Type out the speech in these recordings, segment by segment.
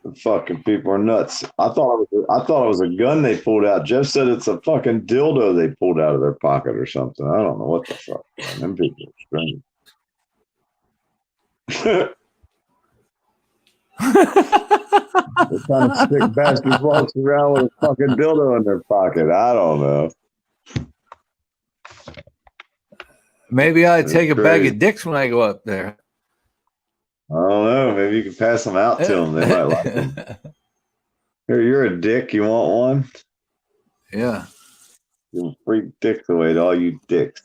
The fucking people are nuts. I thought it was a gun they pulled out. Jeff said it's a fucking dildo they pulled out of their pocket or something. I don't know what the fuck. Man. Them people are strange. What kind of sick bastard walks around with a fucking dildo in their pocket? I don't know. Maybe I It's take a bag crazy. of dicks when I go up there. I don't know. Maybe you can pass them out to them. They might like them. Here, you're a dick. You want one? Yeah. Give free dicks away to all you dicks.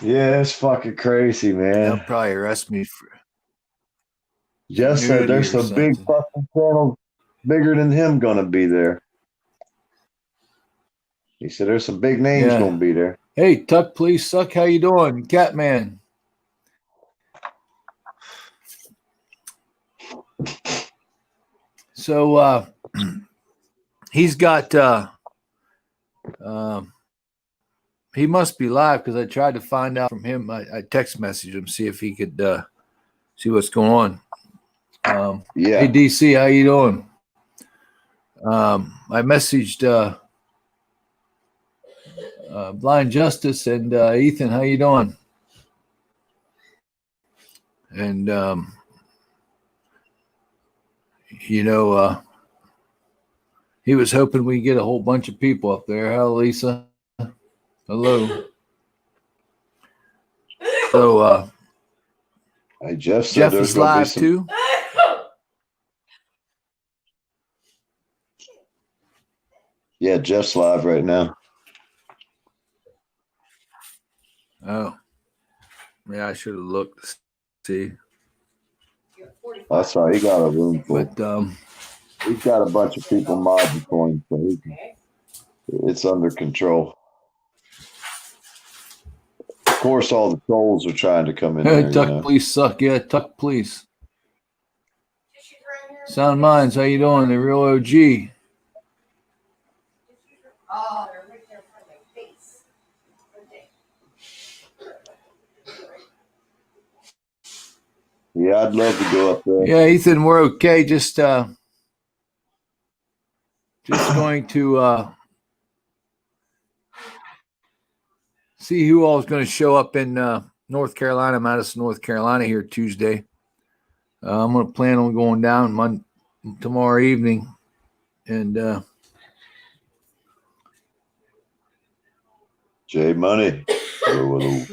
Yeah, it's fucking crazy, They'll man. probably arrest me for Jeff said nudity there's or some big something. fucking channels bigger than him gonna be there. He said there's some big names Yeah. gonna be there. Hey, Tuck, please suck. How you doing, Catman? So he's got he must be live because I tried to find out from him. I text messaged him, see if he could see what's going on. Yeah. Hey DC, how you doing? I messaged Blind Justice and Ethan, how you doing? And he was hoping we get a whole bunch of people up there. Hello, Lisa. Hello. So Hey, Jeff said Jeff there's is gonna be live some. too. Yeah, Jeff's live right now. Oh, yeah, I should have looked to see. That's right. He got a room full. But He's got a bunch of people mobbing for him, so it's under control. Of course, all the trolls are trying to come in hey, there. Tuck, please suck. Yeah, Tuck, please. Sound Minds, how you doing? The real OG. Oh, they're right there in front of my face. Yeah, I'd love to go up there. Yeah, Ethan, we're okay. Just going to see who all is going to show up in North Carolina, Madison, North Carolina here Tuesday. I'm going to plan on going down tomorrow evening, and J Money. Hello, hello.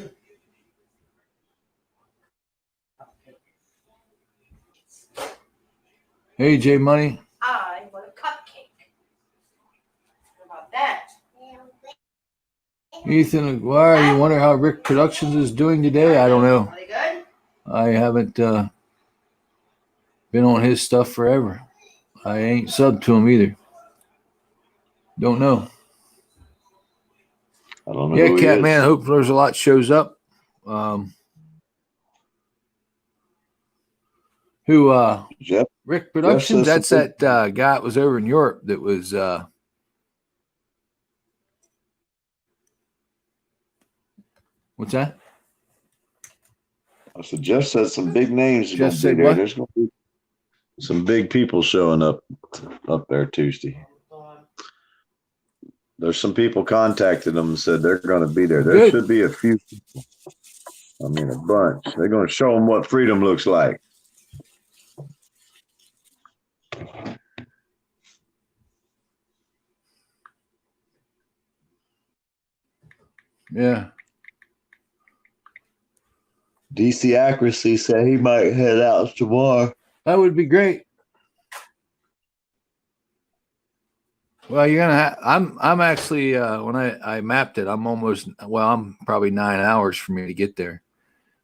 Hey, J Money. I want a cupcake. What about that? Ethan McGuire, you wonder how Rick Productions is doing today? I don't know. Are they good? I haven't been on his stuff forever. I ain't subbed to him either. Don't know. I don't know. Yeah, who he Catman, I is. hope there's a lot shows up. Jeff. Rick Productions? says That's something. that guy that was over in Europe that was what's that? I said Jeff said some big names are Jeff going to be said there. what? There's going to be some big people showing up there Tuesday. There's some people contacted them and said they're going to be there. There Good. should be a few people. I mean, a bunch. They're going to show them what freedom looks like. Yeah. DC Accuracy said he might head out tomorrow. That would be great. Well, you're gonna. I'm actually when I mapped it, I'm probably 9 hours for me to get there.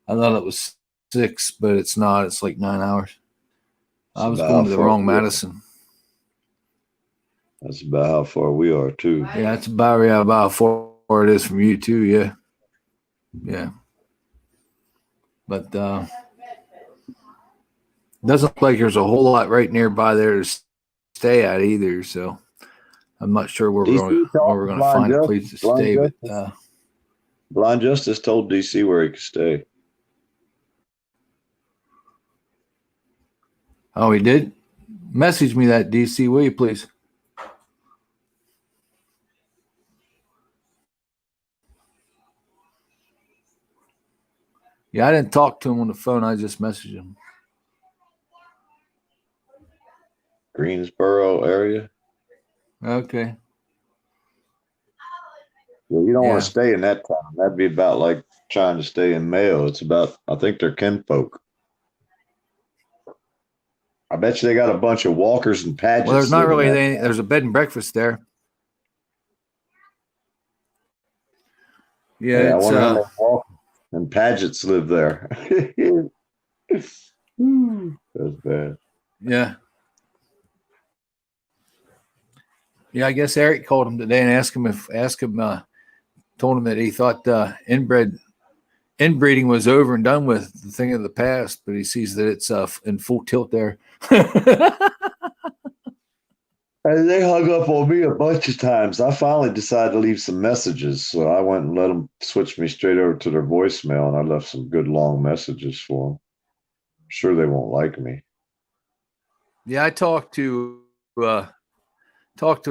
I thought it was 6, but it's not. It's like 9 hours. I was going to the wrong Madison. That's about how far we are too. Yeah, that's about how far it is from you too. Yeah, yeah. But doesn't look like there's a whole lot right nearby there to stay at either. So I'm not sure where we're going to find a place to stay. But Blind Justice told DC where he could stay. Oh, he did? Message me that, DC, will you please? Yeah, I didn't talk to him on the phone. I just messaged him. Greensboro area. Okay. Yeah, you don't want Yeah. to stay in that town. That'd be about like trying to stay in Mayo. It's about, I think they're kinfolk. I bet you they got a bunch of walkers and Well, there's Pagets not living really there. any, there's a bed and breakfast there. Yeah, Yeah, I it's wonder how many walkers and Pagets live there. That's bad. yeah. Yeah, I guess Eric called him today and told him that he thought inbreeding was over and done with, the thing of the past, but he sees that it's in full tilt there. And they hung up on me a bunch of times. I finally decided to leave some messages, so I went and let them switch me straight over to their voicemail, and I left some good long messages for them. Sure, they won't like me. Yeah, I talked to a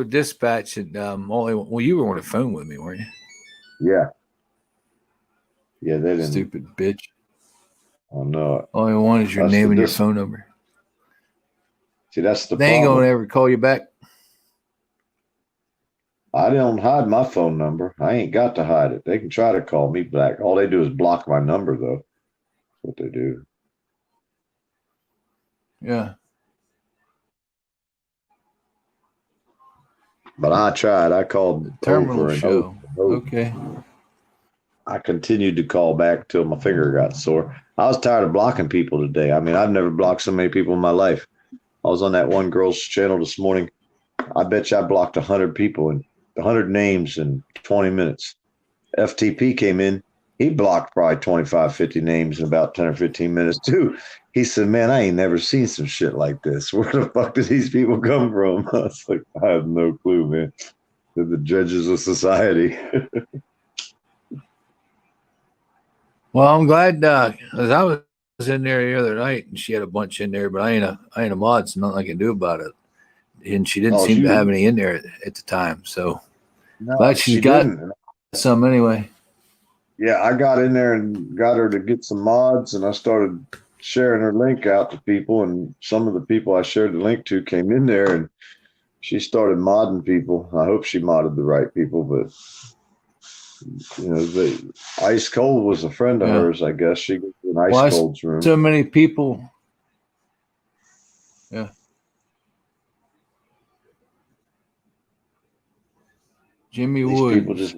dispatch and you were on the phone with me, weren't you? Yeah, yeah, they didn't. Stupid bitch. I know it. All I want is your That's name the and your dis- phone number. See, that's the They ain't problem. gonna ever call you back. I don't hide my phone number. I ain't got to hide it. They can try to call me back. All they do is block my number, though. That's what they do. Yeah. But I tried. I called Terminal over and show. over. Okay. I continued to call back till my finger got sore. I was tired of blocking people today. I mean, I've never blocked so many people in my life. I was on that one girl's channel this morning. I bet you I blocked 100 people and 100 names in 20 minutes. FTP came in. He blocked probably 25, 50 names in about 10 or 15 minutes, too. He said, man, I ain't never seen some shit like this. Where the fuck did these people come from? I was like, I have no clue, man. They're the judges of society. Well, I'm glad because I was in there the other night and she had a bunch in there, but I ain't a mod, so nothing I can do about it. And she didn't seem to have any in there at the time. So glad she's got some anyway. Yeah, I got in there and got her to get some mods, and I started sharing her link out to people, and some of the people I shared the link to came in there, and she started modding people. I hope she modded the right people, but Ice Cold was a friend of hers, I guess. She goes to an Ice Cold's room. So many people. Yeah. Jimmy These Wood. people just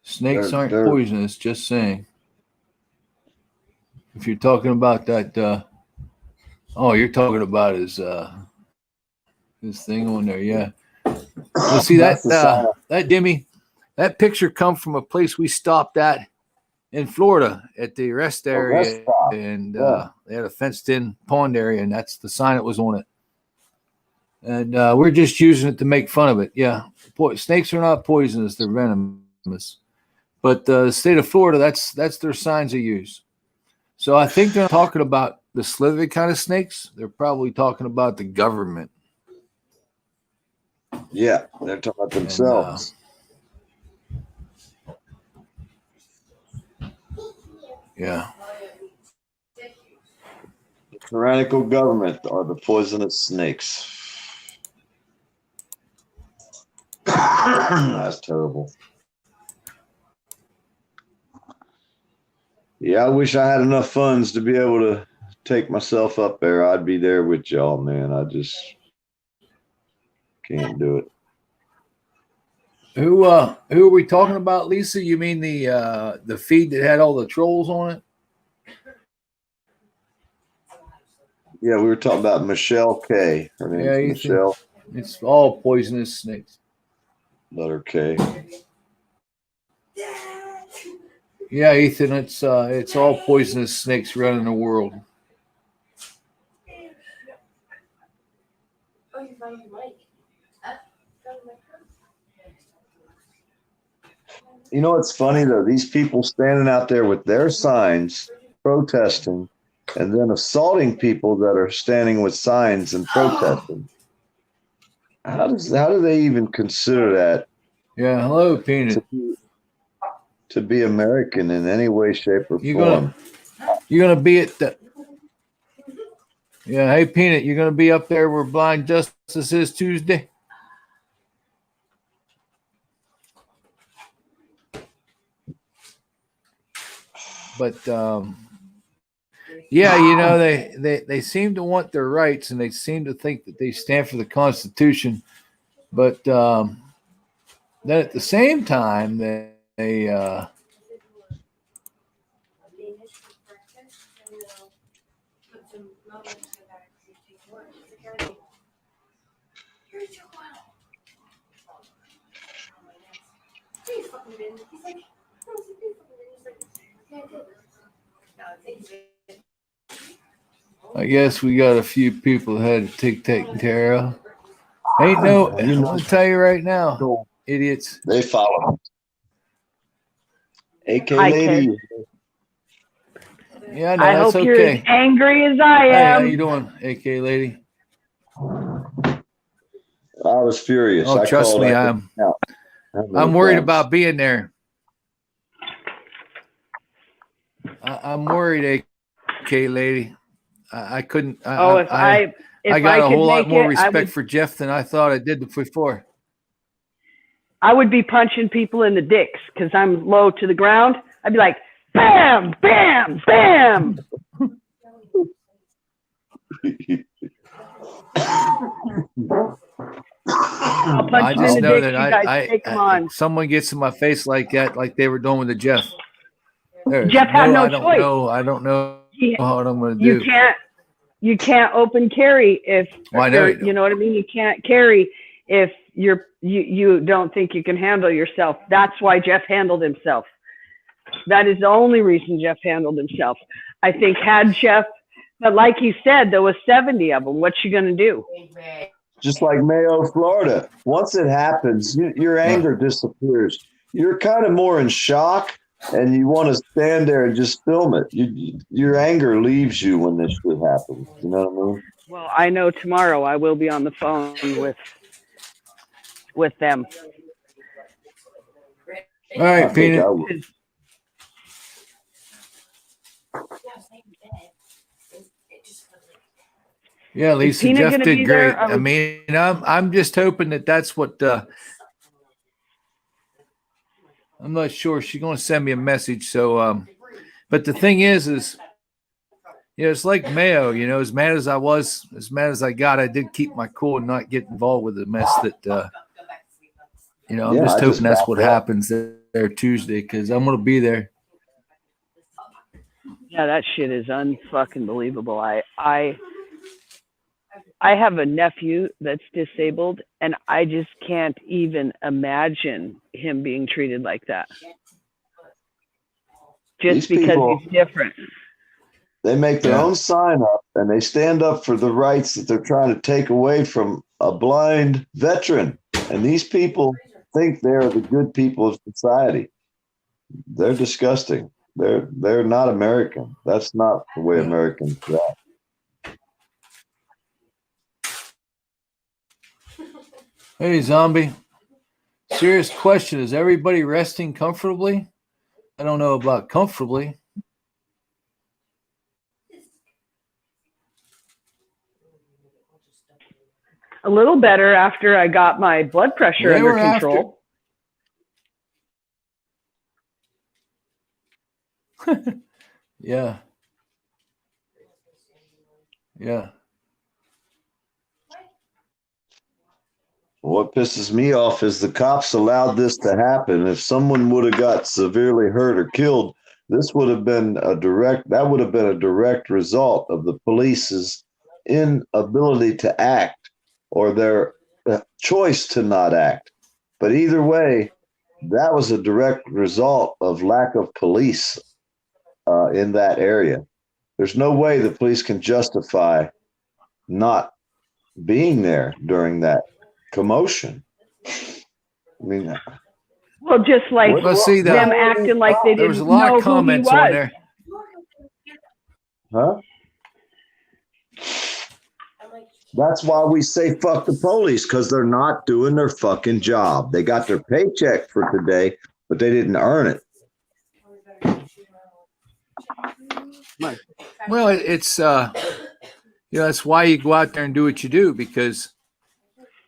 Snakes aren't poisonous, just saying. If you're talking about that, you're talking about his thing on there, yeah. Well, see that Jimmy, that picture come from a place we stopped at in Florida at the rest area, and they had a fenced-in pond area, and that's the sign that was on it. And we're just using it to make fun of it. Yeah, snakes are not poisonous; they're venomous. But the state of Florida, that's their signs they use. So I think they're talking about the slithery kind of snakes. They're probably talking about the government. Yeah, they're talking about themselves. Yeah. The tyrannical government are the poisonous snakes. That's terrible. Yeah, I wish I had enough funds to be able to take myself up there. I'd be there with y'all, man. I just can't do it. Who are we talking about, Lisa? You mean the feed that had all the trolls on it? Yeah, we were talking about Michelle K. Her name's Michelle. It's all poisonous snakes. Letter K. Yeah, Ethan, it's all poisonous snakes running the world. You know what's funny though? These people standing out there with their signs protesting and then assaulting people that are standing with signs and protesting. How do they even consider that Yeah, hello, Peanut. to be American in any way, shape, or You're form? gonna be at the. Yeah, hey Peanut, you're gonna be up there where Blind Justice is Tuesday. But yeah, you know, they seem to want their rights, and they seem to think that they stand for the Constitution. But then at the same time, they I guess we got a few people that had to take taken care of. Ain't no, I'm gonna tell you right now, idiots. They follow. AK Hi, lady. kid. Yeah, no, I that's hope you're okay. as angry as I Hey, how am. you doing, AK lady? I was furious. Oh, I trust called. me, I I'm I'm worried about being there. I'm worried, AK lady. I couldn't. If I got a could whole lot make more it, respect for Jeff than I thought I did before. I would be punching people in the dicks because I'm low to the ground. I'd be like, bam, bam, bam. I'll punch I them in just the know dicks. that You guys take them on. someone gets in my face like that, like they were doing with the Jeff. There's Jeff had no I don't choice. know. I don't know what I'm going to You do. can't open carry if Well, I know you know what I mean. You can't carry if you don't think you can handle yourself. That's why Jeff handled himself. That is the only reason Jeff handled himself. I think had Jeff, but like he said, there was 70 of them. What's you gonna do? Just like Mayo, Florida. Once it happens, your anger disappears. You're kind of more in shock, and you want to stand there and just film it. Your anger leaves you when this shit happens. You know what I mean? Well, I know tomorrow I will be on the phone with them. All right, I think I Peanut. would. Yeah, Lisa, Peanut Jeff gonna did be great. there? I mean, I'm just hoping that's what. I'm not sure. She's going to send me a message. So, but the thing is, you know, it's like Mayo. You know, as mad as I was, as mad as I got, I did keep my cool and not get involved with the mess that. You know, I'm just hoping that's what happens there Tuesday because I'm going to be there. Yeah, that shit is unfucking believable. I have a nephew that's disabled, and I just can't even imagine him being treated like that. Just because he's different. They make their own sign up, and they stand up for the rights that they're trying to take away from a blind veteran. And these people think they're the good people of society. They're disgusting. They're not American. That's not the way Americans act. Hey, Zombie. Serious question. Is everybody resting comfortably? I don't know about comfortably. A little better after I got my blood pressure under control. Yeah. Yeah. What pisses me off is the cops allowed this to happen. If someone would have got severely hurt or killed, this would have been a direct result of the police's inability to act or their choice to not act. But either way, that was a direct result of lack of police in that area. There's no way the police can justify not being there during that commotion. I mean, well, just like them acting like they didn't know who he was. Huh? That's why we say fuck the police, because they're not doing their fucking job. They got their paycheck for today, but they didn't earn it. Well, it's that's why you go out there and do what you do, because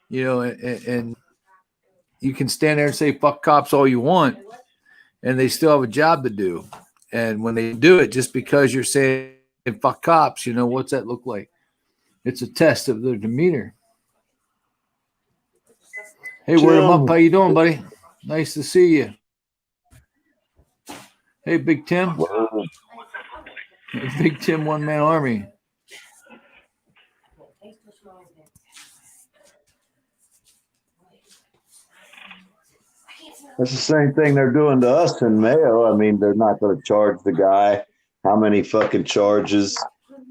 and you can stand there and say fuck cops all you want, and they still have a job to do. And when they do it, just because you're saying fuck cops, what's that look like? It's a test of their demeanor. Hey, word 'em up. How you doing, buddy? Nice to see you. Hey, Big Tim. Big Tim, one-man army. That's the same thing they're doing to us in Mayo. I mean, they're not going to charge the guy how many fucking charges.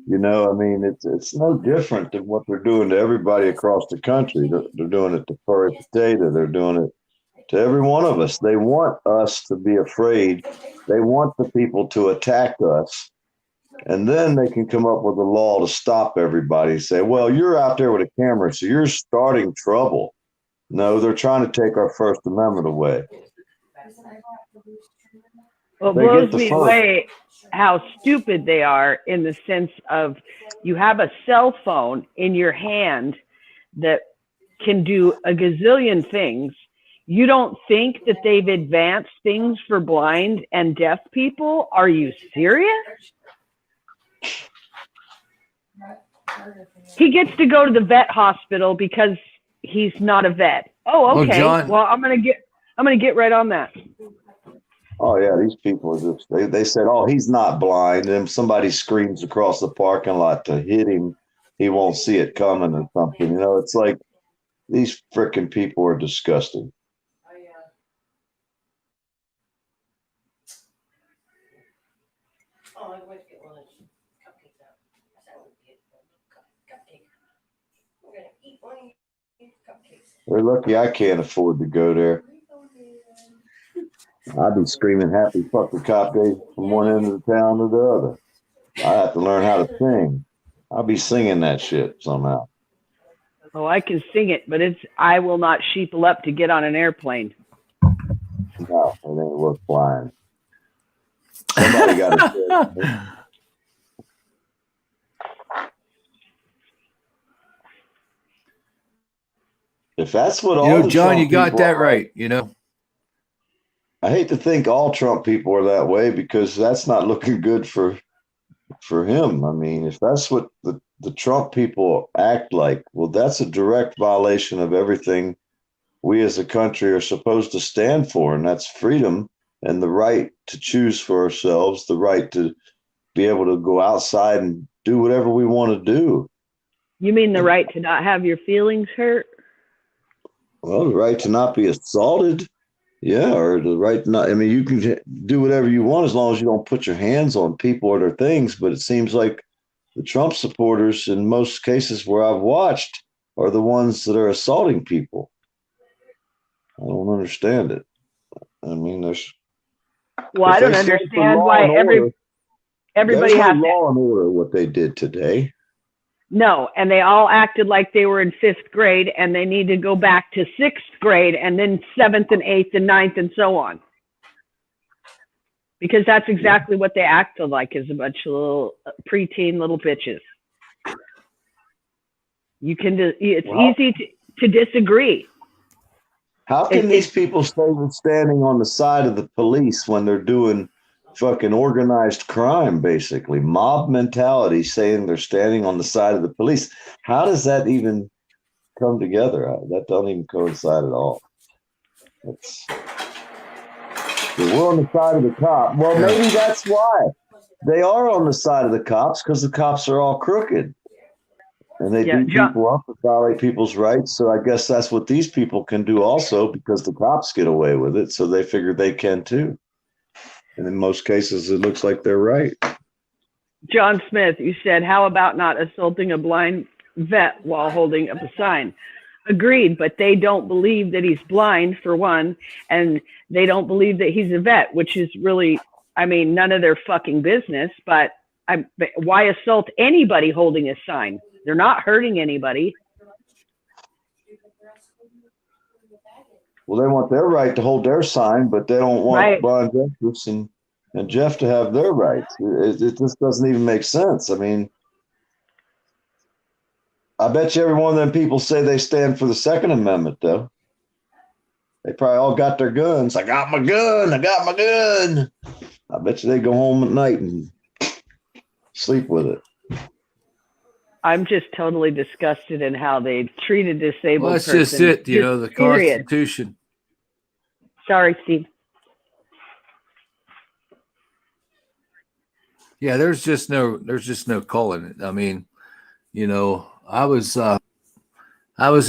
It's no different than what they're doing to everybody across the country. They're doing it to Furry Potato. They're doing it to every one of us. They want us to be afraid. They want the people to attack us. And then they can come up with a law to stop everybody and say, well, you're out there with a camera, so you're starting trouble. No, they're trying to take our First Amendment away. Well, it blows me away how stupid they are, in the sense of you have a cell phone in your hand that can do a gazillion things. You don't think that they've advanced things for blind and deaf people? Are you serious? He gets to go to the vet hospital because he's not a vet. Oh, okay. John. Well, I'm gonna get right on that. Oh yeah, these people are just they said, oh, he's not blind, and somebody screams across the parking lot to hit him, he won't see it coming or something. It's like these freaking people are disgusting. Oh, I went to get one of those cupcakes out. I said I would get a cupcake. We're gonna eat one of these cupcakes. They're lucky I can't afford to go there. I'd be screaming happy fuck the cop days from one end of the town to the other. I have to learn how to sing. I'll be singing that shit somehow. Oh, I can sing it, but I will not sheeple up to get on an airplane. No, it ain't worth flying. Somebody got to. If that's what all the John, Trump you got people that are, right. I hate to think all Trump people are that way, because that's not looking good for him. I mean, if that's what the Trump people act like, well, that's a direct violation of everything we as a country are supposed to stand for, and that's freedom and the right to choose for ourselves, the right to be able to go outside and do whatever we want to do. You mean the right to not have your feelings hurt? Well, the right to not be assaulted. Yeah, or the right to not, you can do whatever you want as long as you don't put your hands on people or their things. But it seems like the Trump supporters, in most cases where I've watched, are the ones that are assaulting people. I don't understand it. There's. Well, I don't understand why everybody has law and order what they did today. No, and they all acted like they were in 5th grade, and they need to go back to 6th grade, and then 7th and 8th and 9th and so on. Because that's exactly what they acted like, is a bunch of little preteen little bitches. It's easy to disagree. How can these people stay standing on the side of the police when they're doing fucking organized crime, basically mob mentality, saying they're standing on the side of the police? How does that even come together? That don't even coincide at all. We're on the side of the cop. Well, maybe that's why they are on the side of the cops, because the cops are all crooked and they beat people up and violate people's rights. So I guess that's what these people can do also, because the cops get away with it. So they figure they can too. And in most cases, it looks like they're right. John Smith, you said, how about not assaulting a blind vet while holding up a sign? Agreed, but they don't believe that he's blind, for one, and they don't believe that he's a vet, which is really, none of their fucking business. But why assault anybody holding a sign? They're not hurting anybody. Well, they want their right to hold their sign, but they don't want Right. Brian Justice and Jeff to have their rights. It just doesn't even make sense. I mean, I bet you every one of them people say they stand for the Second Amendment, though. They probably all got their guns. I got my gun. I got my gun. I bet you they go home at night and sleep with it. I'm just totally disgusted in how they treat a disabled Well, that's person. just it. You know, the period. Constitution. Sorry, Steve. Yeah, there's just no calling it. I mean, you know, I was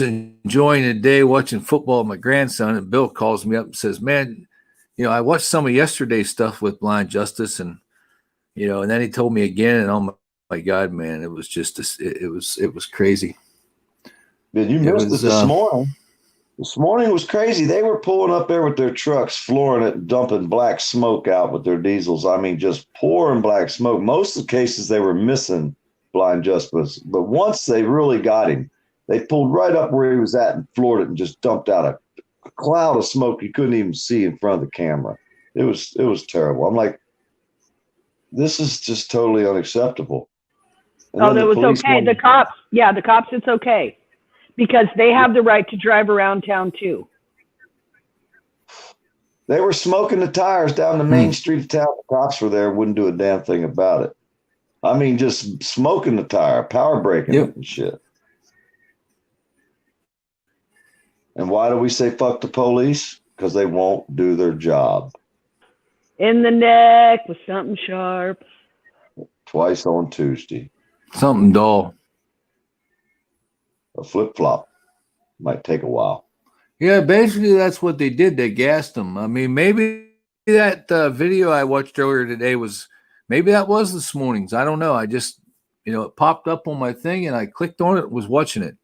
enjoying the day watching football with my grandson, and Bill calls me up and says, "Man, you know, I watched some of yesterday's stuff with Blind Justice, and you know," and then he told me again, and oh my God, man, it was just it was crazy. Did you miss it this morning? This morning was crazy. They were pulling up there with their trucks, flooring it, dumping black smoke out with their diesels. I mean, just pouring black smoke. Most of the cases they were missing Blind Justice, but once they really got him, they pulled right up where he was at and floored it and just dumped out a cloud of smoke you couldn't even see in front of the camera. It was terrible. I'm like, this is just totally unacceptable. And oh, that was okay. The cops, it's okay. Because they have the right to drive around town too. They were smoking the tires down the main street of town. The cops were there, wouldn't do a damn thing about it. I mean, just smoking the tire, power braking it and shit. And why do we say fuck the police? Because they won't do their job. In the neck with something sharp. Twice on Tuesday. Something dull. A flip-flop might take a while. Yeah, basically that's what they did. They gassed them. I mean, maybe that video I watched earlier today maybe that was this morning's. I don't know. I just, you know, it popped up on my thing and I clicked on it, was watching it.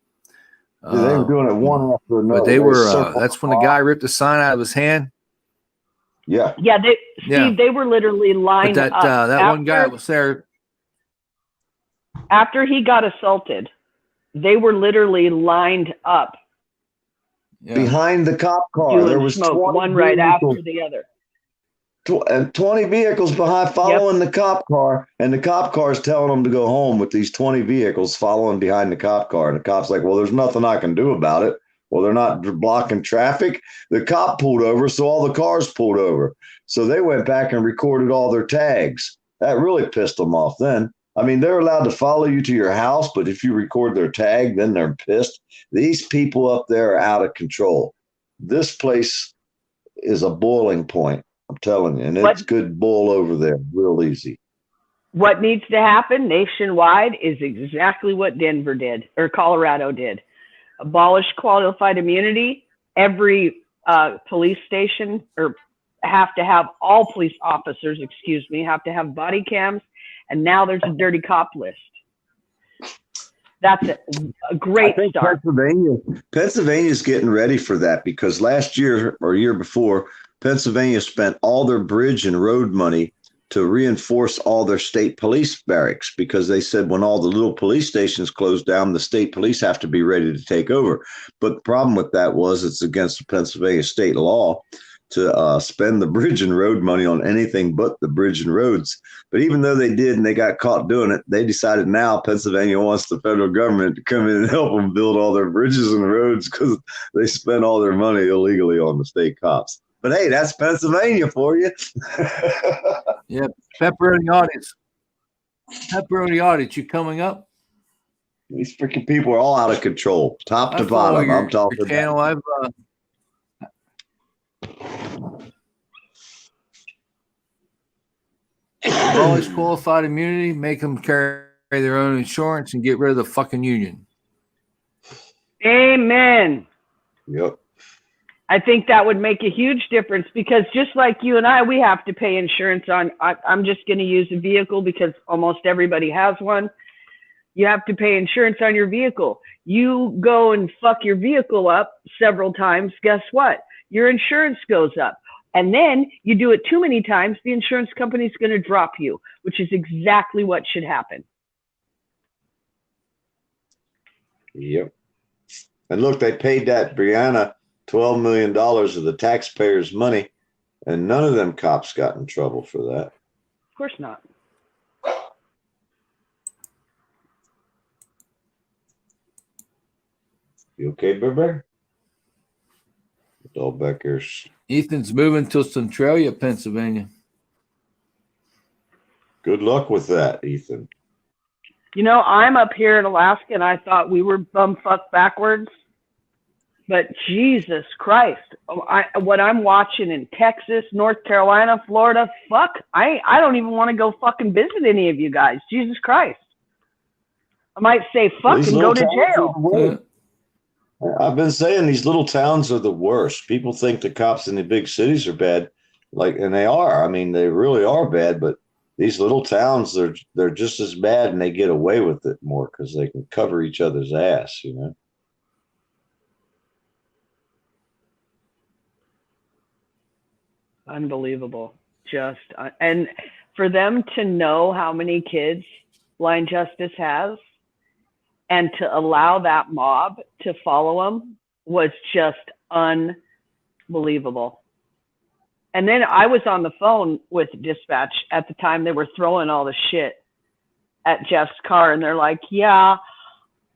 They were doing it one after another. But they were, that's when the guy ripped the sign out of his hand. Yeah. Yeah, Steve, they were literally lined up. That one guy was there. After he got assaulted, they were literally lined up behind the cop car. There was smoke, one right after the other. And 20 vehicles behind following the cop car, and the cop car is telling them to go home with these 20 vehicles following behind the cop car. And the cop's like, well, there's nothing I can do about it. Well, they're not blocking traffic. The cop pulled over, so all the cars pulled over. So they went back and recorded all their tags. That really pissed them off then. I mean, they're allowed to follow you to your house, but if you record their tag, then they're pissed. These people up there are out of control. This place is a boiling point, I'm telling you, and it's good boil over there real easy. What needs to happen nationwide is exactly what Denver did, or Colorado did. Abolish qualified immunity. Every police station, or have to have all police officers, have to have body cams. And now there's a dirty cop list. That's a great start. Pennsylvania's getting ready for that because last year or year before, Pennsylvania spent all their bridge and road money to reinforce all their state police barracks because they said when all the little police stations close down, the state police have to be ready to take over. But the problem with that was it's against the Pennsylvania state law to spend the bridge and road money on anything but the bridge and roads. But even though they did and they got caught doing it, they decided now Pennsylvania wants the federal government to come in and help them build all their bridges and roads because they spent all their money illegally on the state cops. But hey, that's Pennsylvania for you. Yeah, pepperoni audience. Pepperoni audience, you coming up? These freaking people are all out of control, top to bottom. I'm talking your channel. I've abolish qualified immunity, make them carry their own insurance, and get rid of the fucking union. Amen. Yep. I think that would make a huge difference because just like you and I, we have to pay insurance on, I'm just going to use a vehicle because almost everybody has one. You have to pay insurance on your vehicle. You go and fuck your vehicle up several times. Guess what? Your insurance goes up. And then you do it too many times, the insurance company is going to drop you, which is exactly what should happen. Yep. And look, they paid that Brianna $12 million of the taxpayers' money, and none of them cops got in trouble for that. Of course not. You okay, Bear Bear? All back here. Ethan's moving to Centralia, Pennsylvania. Good luck with that, Ethan. You know, I'm up here in Alaska, and I thought we were bumfuck backwards. But Jesus Christ, what I'm watching in Texas, North Carolina, Florida, fuck, I don't even want to go fucking visit any of you guys. Jesus Christ. I might say fuck and go to jail. I've been saying these little towns are the worst. People think the cops in the big cities are bad, and they are. I mean, they really are bad, but these little towns, they're just as bad, and they get away with it more because they can cover each other's ass, you know? Unbelievable. And for them to know how many kids Blind Justice has and to allow that mob to follow him was just unbelievable. And then I was on the phone with dispatch at the time they were throwing all the shit at Jeff's car, and they're like, yeah,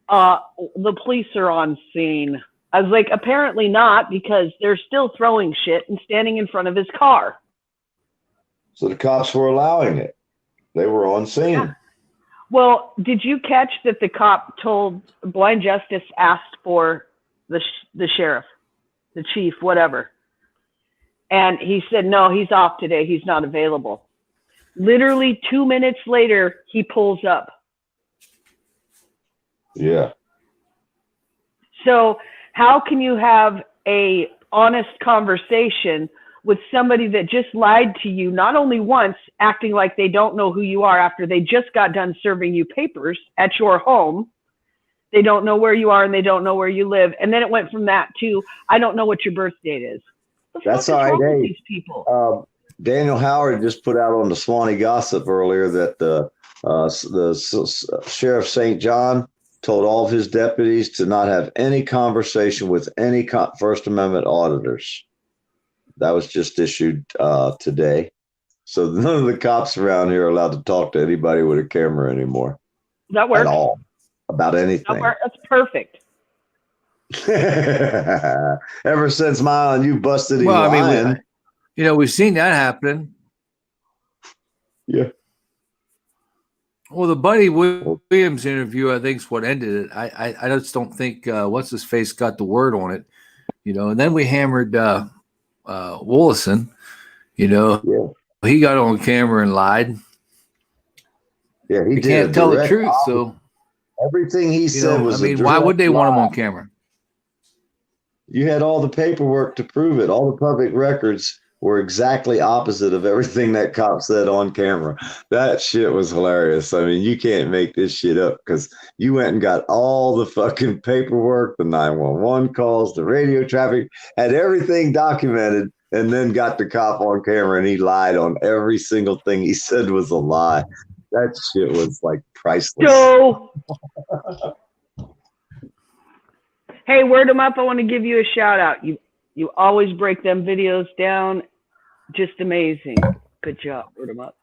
the police are on scene. I was like, apparently not, because they're still throwing shit and standing in front of his car. So the cops were allowing it. They were on scene. Yeah. Well, did you catch that the cop told Blind Justice asked for the sheriff, the chief, whatever. And he said, no, he's off today. He's not available. Literally 2 minutes later, he pulls up. Yeah. So how can you have a honest conversation with somebody that just lied to you, not only once, acting like they don't know who you are after they just got done serving you papers at your home? They don't know where you are and they don't know where you live. And then it went from that to, I don't know what your birth date is. That's all right. Hey, these people? Daniel Howard just put out on the Swanee Gossip earlier that the Sheriff St. John told all of his deputies to not have any conversation with any First Amendment auditors. That was just issued today. So none of the cops around here are allowed to talk to anybody with a camera anymore. That works. At all. About anything. That's perfect. Ever since Mile and you busted him lying. We've seen that happen. Yeah. Well, the Buddy Williams interview, I think, is what ended it. I just don't think what's his face got the word on it, And then we hammered Woolison, Yeah. He got on camera and lied. Yeah, he can't tell the truth. So everything he said was. Why would they want him on camera? You had all the paperwork to prove it. All the public records were exactly opposite of everything that cop said on camera. That shit was hilarious. I mean, you can't make this shit up because you went and got all the fucking paperwork, the 911 calls, the radio traffic, had everything documented, and then got the cop on camera and he lied on every single thing he said was a lie. That shit was like priceless. So, hey, word them up. I want to give you a shout out. You always break them videos down. Just amazing. Good job. Word them up.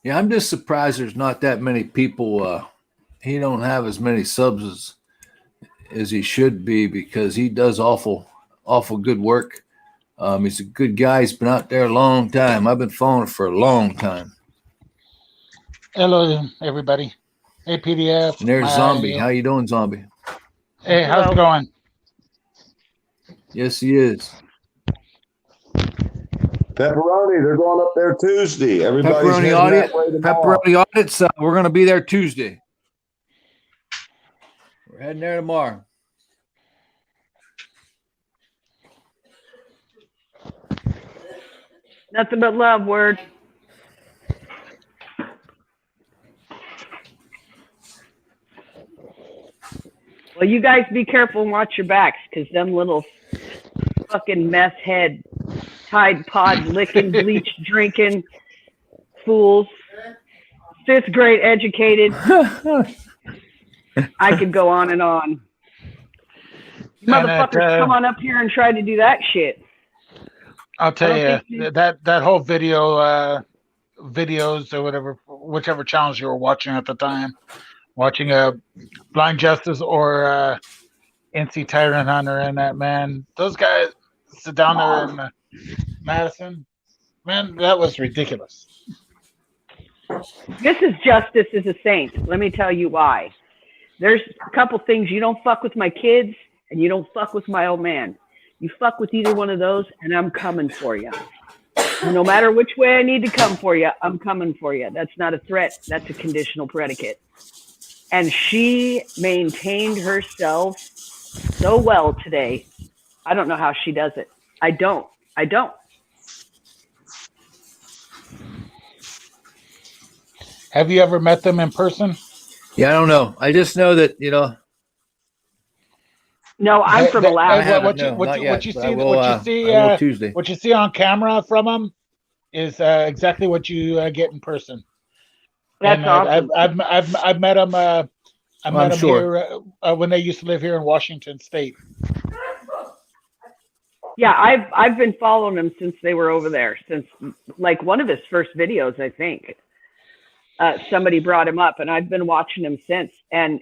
Yeah, I'm just surprised there's not that many people. He don't have as many subs as he should be because he does awful good work. He's a good guy. He's been out there a long time. I've been following him for a long time. Hello, everybody. Hey, PDF. And there's Zombie. How you doing, Zombie? Hey, how's it going? Yes, he is. Pepperoni, they're going up there Tuesday. Everybody's Pepperoni audits. We're going to be there Tuesday. We're heading there tomorrow. Nothing but love, word. Well, you guys be careful and watch your backs because them little fucking meth head, Tide Pod licking, bleach drinking, fools, 5th grade educated. I could go on and on. You And motherfuckers come on up here and try to do that shit. I'll tell I don't you think that whole videos or whatever, whichever channels you were watching at the time, watching Blind Justice or NC Tyrant Hunter, and that, man, those guys sit down there in Madison, man, that was ridiculous. Mrs. Justice is a saint. Let me tell you why. There's a couple things. You don't fuck with my kids, and you don't fuck with my old man. You fuck with either one of those, and I'm coming for you. No matter which way I need to come for you, I'm coming for you. That's not a threat. That's a conditional predicate. And she maintained herself so well today. I don't know how she does it. I don't. Have you ever met them in person? Yeah, I don't know. I just know that, you know. No, I'm from Alaska. What you will Tuesday. What you see on camera from them is exactly what you get in person. That's awesome. I've met them. I met them sure. here when they used to live here in Washington State. Yeah, I've been following them since they were over there. Since like one of his first videos, I think. Somebody brought him up, and I've been watching him since. And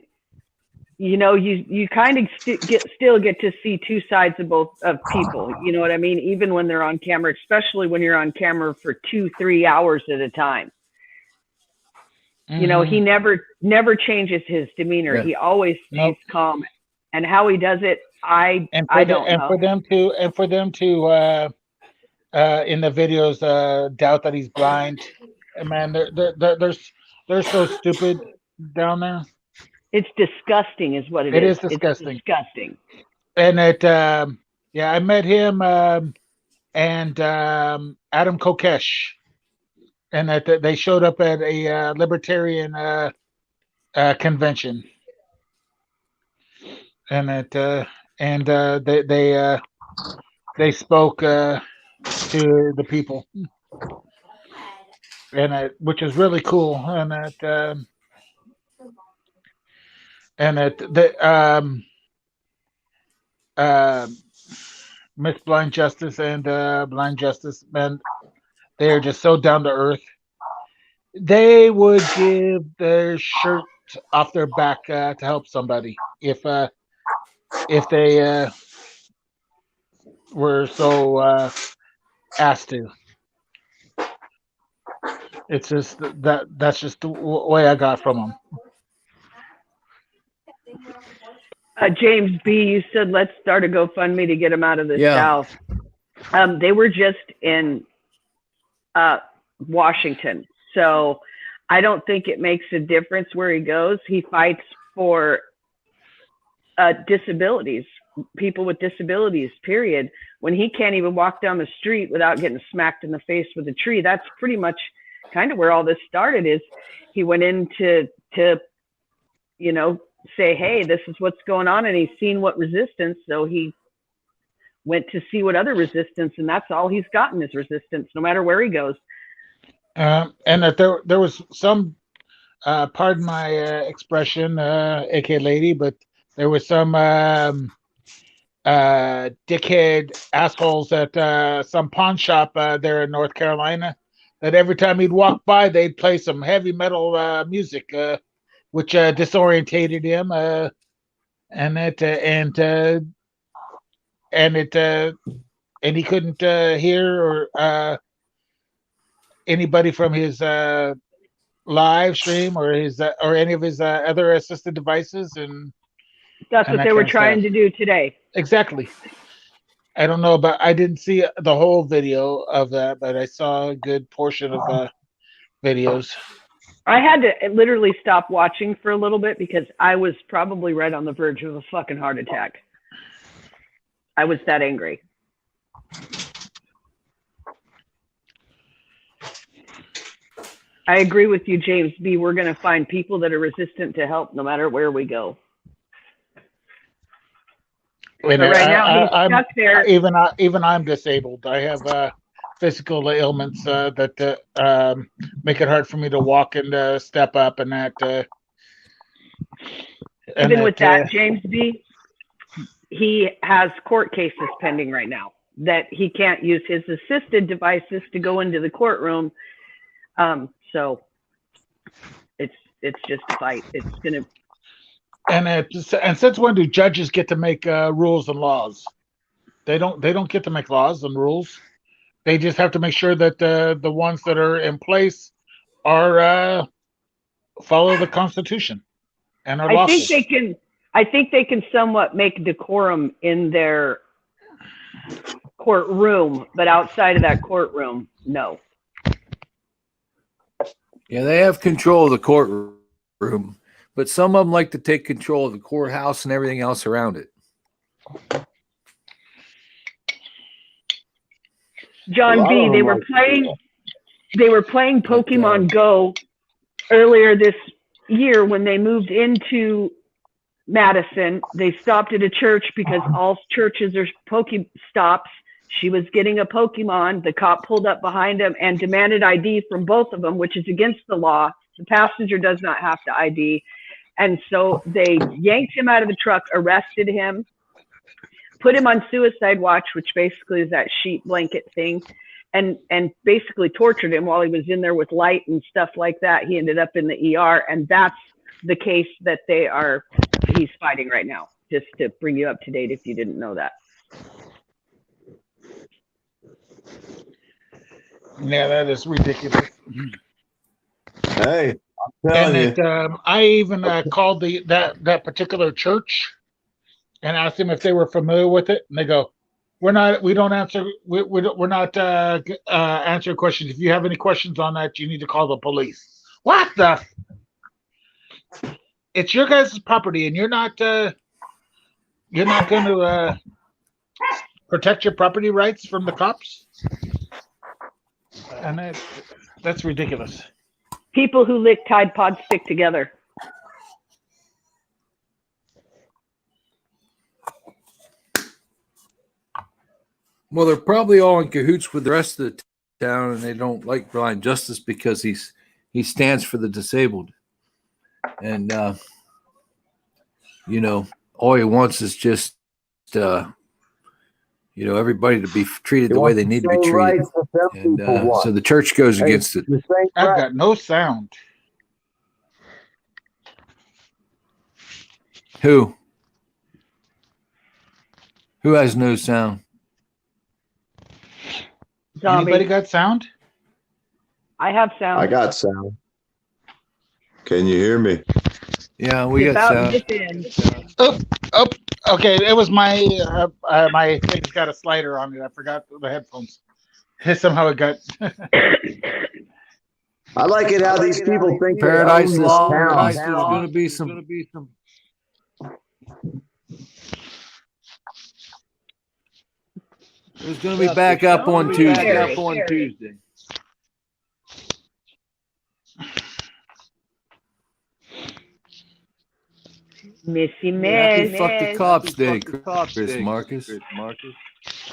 you know, you kind of still get to see two sides of people. You know what I mean? Even when they're on camera, especially when you're on camera for 2-3 hours at a time. Mm-hmm. You know, he never changes his demeanor. Yeah. He always stays calm. And how he does it, I don't know. And for them to in the videos doubt that he's blind. Man, they're so stupid down there. It's disgusting, is what it is. It is disgusting. It's disgusting. And I met him and Adam Kokesh, and that they showed up at a libertarian convention, and they spoke to the people. And which is really cool, Miss Blind Justice and Blind Justice, man, they are just so down to earth. They would give their shirt off their back to help somebody if they were so asked to. It's just that's just the way I got from them. James B., you said let's start a GoFundMe to get him out of the South. They were just in Washington, so I don't think it makes a difference where he goes. He fights for disabilities, people with disabilities, period. When he can't even walk down the street without getting smacked in the face with a tree, that's pretty much kind of where all this started. Is he went in to you know, say, hey, this is what's going on, and he's seen what resistance, so he went to see what other resistance, and that's all he's gotten is resistance, no matter where he goes. And that there was some, pardon my expression, aka lady, but there was some dickhead assholes at some pawn shop there in North Carolina, that every time he'd walk by, they'd play some heavy metal music, which disorientated him, and he couldn't hear or anybody from his live stream or his or any of his other assisted devices, and that's what they were trying to do today. Exactly. I don't know about. I didn't see the whole video of that, but I saw a good portion of videos. I had to literally stop watching for a little bit because I was probably right on the verge of a fucking heart attack. I was that angry. I agree with you, James B. We're going to find people that are resistant to help no matter where we go. But right now, he's stuck there. Even I'm disabled. I have physical ailments that make it hard for me to walk and step up and that. Even with that, James B, he has court cases pending right now that he can't use his assisted devices to go into the courtroom. So it's just a fight. It's gonna. And since when do judges get to make rules and laws? They don't get to make laws and rules. They just have to make sure that the ones that are in place are follow the Constitution and are lawful. I think they can somewhat make decorum in their courtroom, but outside of that courtroom, no. Yeah, they have control of the courtroom, but some of them like to take control of the courthouse and everything else around it. John B, they were playing Pokemon Go earlier this year when they moved into Madison. They stopped at a church because all churches are Pokestops. She was getting a Pokemon. The cop pulled up behind him and demanded ID from both of them, which is against the law. The passenger does not have to ID. And so they yanked him out of the truck, arrested him, put him on suicide watch, which basically is that sheet blanket thing, and basically tortured him while he was in there with light and stuff like that. He ended up in the ER, and that's the case that he's fighting right now, just to bring you up to date if you didn't know that. Yeah, that is ridiculous. Hey, I'm telling you. I even called that particular church and asked them if they were familiar with it, and they go, "We're not answering questions. If you have any questions on that, you need to call the police." What the? It's your guys' property, and you're not going to protect your property rights from the cops. And that's ridiculous. People who lick Tide Pods stick together. Well, they're probably all in cahoots with the rest of the town, and they don't like Blind Justice because he stands for the disabled. And, all he wants is just, everybody to be treated the way they need to be treated. And so the church goes against it. I've got no sound. Who has no sound? Zombie. Anybody got sound? I have sound. I got sound. Can you hear me? Yeah, we got sound. Oh, okay. It was my my thing's got a slider on it. I forgot the headphones. Somehow it got. I like it how these people think Paradise they own Law. this There's town. going to be some. There's going to be back up on Tuesday. Missy Happy Miss. fuck the cops day, Chris Marcus.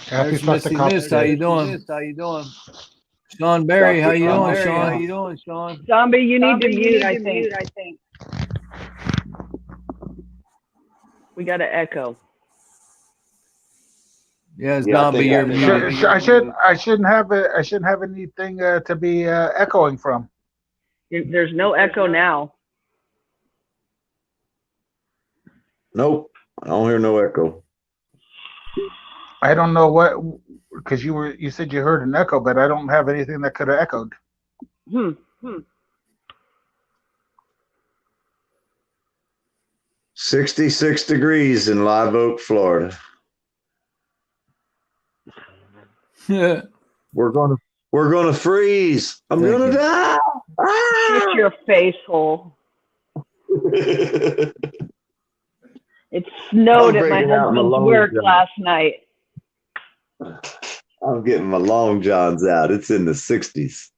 Happy There's fuck the Missy cops Miss. day. How you doing? Sean Berry, how you doing, Sean? Zombie, you need to mute, I think. We got an echo. Yeah, I Zombie, think you're muted. I shouldn't have anything to be echoing from. There's no echo now. Nope, I don't hear no echo. I don't know what, because you said you heard an echo, but I don't have anything that could have echoed. 66 degrees in Live Oak, Florida. Yeah. We're gonna freeze. I'm Thank gonna you. die. Shut your face hole. It snowed at my breaking out my husband's lungs, work John. last night. I'm getting my long johns out. It's in the 60s.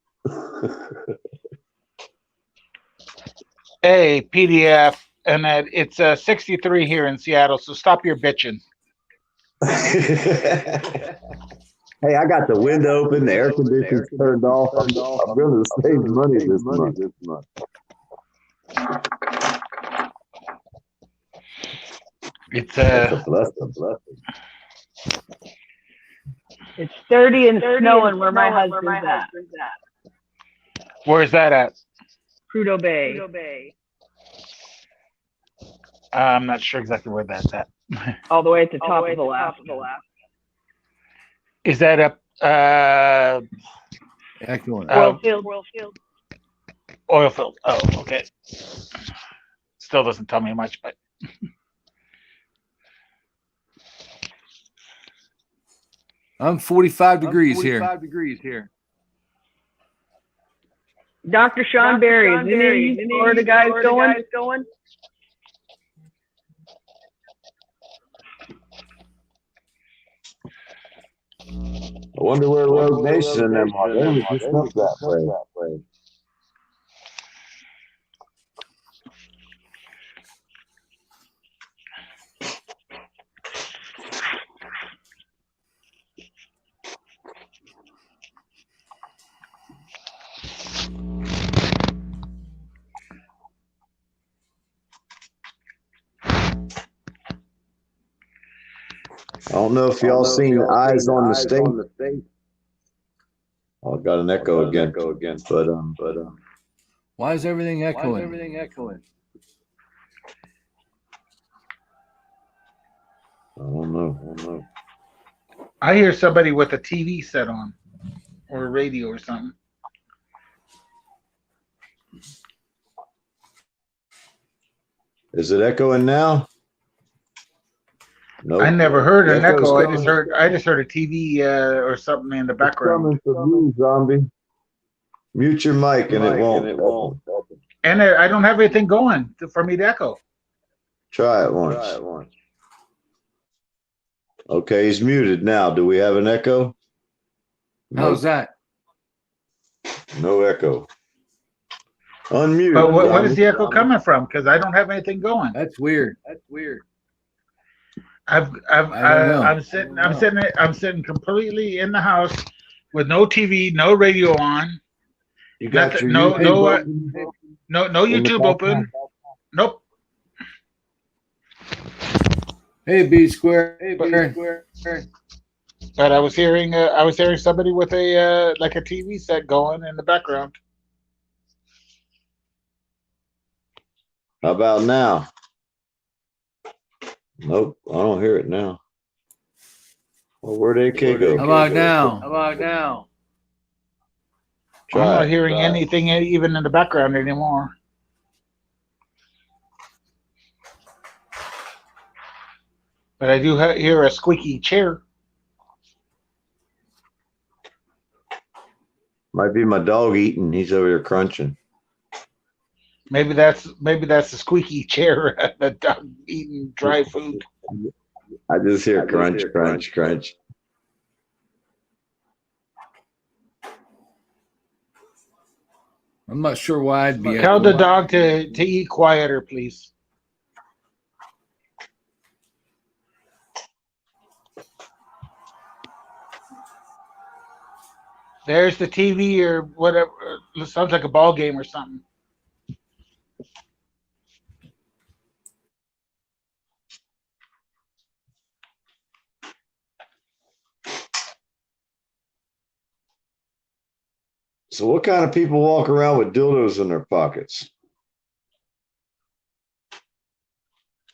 Hey, PDF, and that it's 63 here in Seattle. So stop your bitching. Hey, I got the window open, the air conditioner's turned off. I'm going to save money this month. It's That's a blessing. It's 30 and snowing where my husband's at. where's that at? Prudhoe Bay. I'm not sure exactly where that's at. All the way at the top of Alaska. Is that up Excellent. Oil field. oil field? Oh, okay. Still doesn't tell me much, but I'm 45 degrees here. Dr. Sean Berry, is any of you Florida guys going? I wonder where Rogue Nation and them are. They were just up that way. I don't know if y'all seen Eyes on the State. Oh, I got an echo again. But Why is everything echoing? I don't know. I hear somebody with a TV set on or a radio or something. Is it echoing now? Nope. I never heard an The echo's echo. coming. I just heard a TV or something in the background. Coming from you, zombie. Mute your mic and it won't. And I don't have anything going for me to echo. Try it once. Okay, he's muted now. Do we have an echo? How's that? No echo. Unmute. But what zombie. is the echo coming from? Because I don't have anything going. That's weird. I'm sitting completely in the house with no TV, no radio on, You got nothing, your no YouTube no in the YouTube open. Nope. Hey, B Square. But I was hearing somebody with a like a TV set going in the background. How about now? Nope, I don't hear it now. Well, where'd AK go? How about now? I'm not hearing anything even in the background anymore. But I do hear a squeaky chair. Might be my dog eating. He's over here crunching. Maybe that's the squeaky chair. The dog eating dry food. I just hear crunch. I'm not sure why I'd be. Tell the dog to eat quieter, please. There's the TV or whatever. It sounds like a ball game or something. So what kind of people walk around with dildos in their pockets?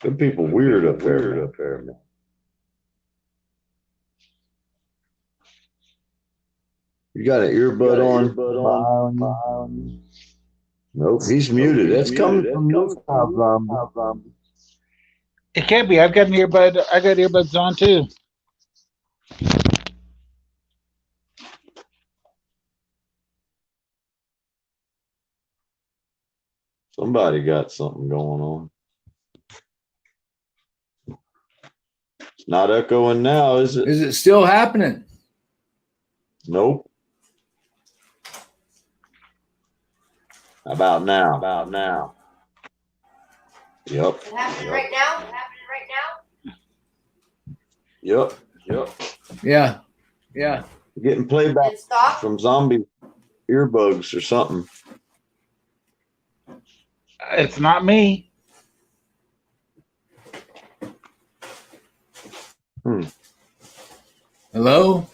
Them people weird up there, man. You got an earbud on? Nope, he's muted. That's coming from this house. It can't be. I've got an earbud. I got earbuds on too. Somebody got something going on. It's not echoing now, is it? Is it still happening? Nope. How about now? Yep. It happening right now? Yep. Yeah. Yeah. Getting playback It stopped. from zombie earbuds or something. It's not me. Hello?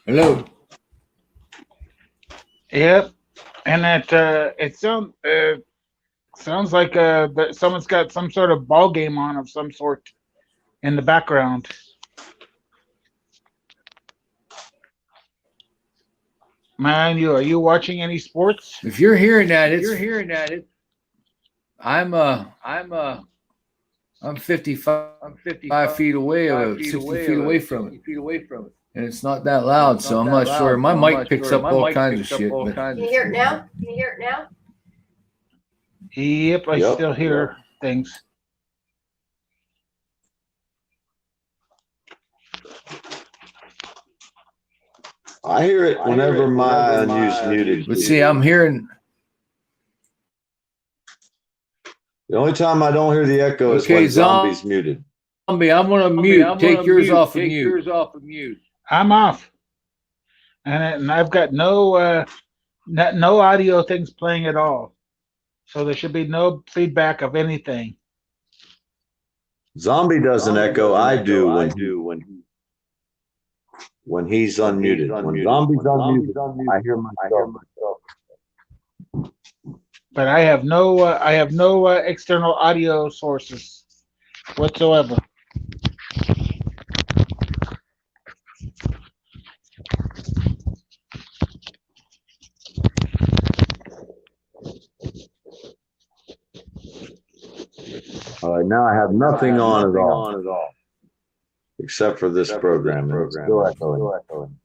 Hello? Yep. And it sounds like that someone's got some sort of ball game on of some sort in the background. Man, are you watching any sports? If you're hearing that, I'm 55 feet away, 60 feet away from it. And it's not that loud, so I'm not sure. My mic picks up all kinds of shit. But Can you hear it now? Can you hear it now? Yep, I Yep, still hear things. I hear it whenever my unused muted. but see, I'm hearing. The only time I don't hear the echo is Okay, when zombie's muted. Zombie, I'm gonna mute. Take yours off of mute. I'm off, and I've got no audio things playing at all, so there should be no feedback of anything. Zombie doesn't echo. I do when he's unmuted. When zombie's unmuted, I hear myself. But I have no external audio sources whatsoever. All right, now I have nothing on at all, except for this program. It's still echoing.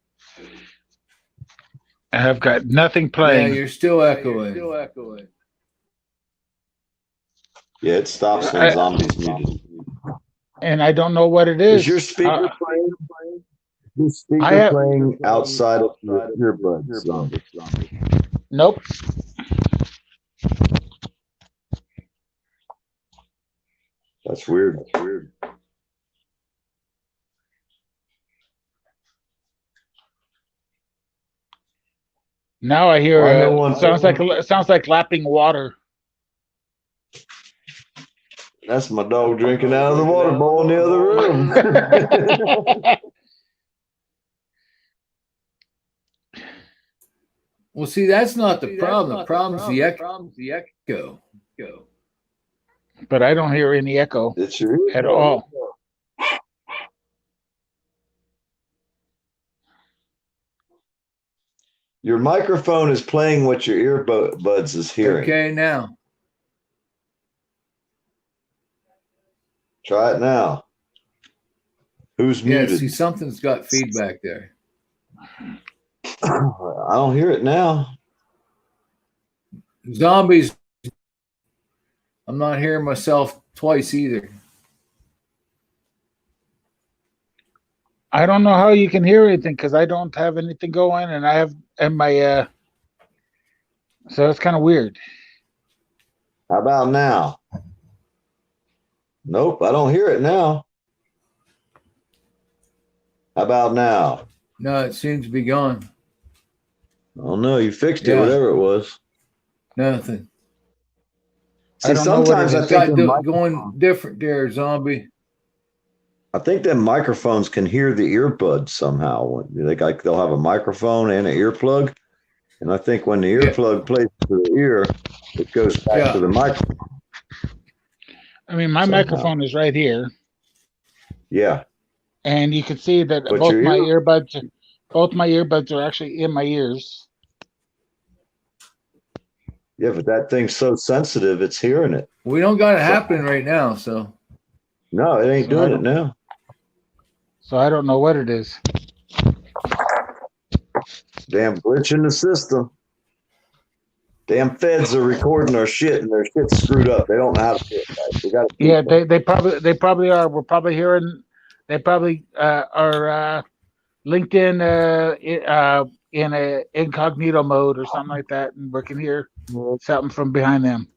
I have got nothing Yeah, playing. you're still echoing. Yeah, it stops when zombie's muted. And I don't know what it is. Is your speaker playing? Your speaker I have- playing outside of your earbuds, zombie? Nope. That's weird. Now I hear Well, I know one sounds like lapping water. That's my dog drinking out of the water bowl in the other room. Well, see, that's not the problem. The problem's the echo. But I don't hear any echo It's your at all. Your microphone is playing what your earbuds is hearing. Okay, now. Try it now. Who's Yeah, muted? see, something's got feedback there. I don't hear it now. Zombies. I'm not hearing myself twice either. I don't know how you can hear anything because I don't have anything going, and I have my so it's kind of weird. How about now? Nope, I don't hear it now. How about now? No, it seems to be gone. Oh no, you fixed it, Yeah. whatever it was. Nothing. See, I don't know what sometimes it I It's think got going different there, zombie. them microphones can hear the earbuds somehow. They'll have a microphone and an earplug, and I think when the earplug plays to the ear, it goes back to the microphone. I mean, my microphone is right here, Yeah, and you can see that But both your my earbuds are actually in my ears. yeah, but that thing's so sensitive, it's hearing it. We don't got it happening right now, so. No, it ain't doing it now. So I don't know what it is. Damn glitch in the system. Damn feds are recording our shit, and their shit's screwed up. They don't know how to do it right. We got Yeah, they probably are. We're probably hearing. They probably are linked in a incognito mode or something like that, and we can hear something from behind them.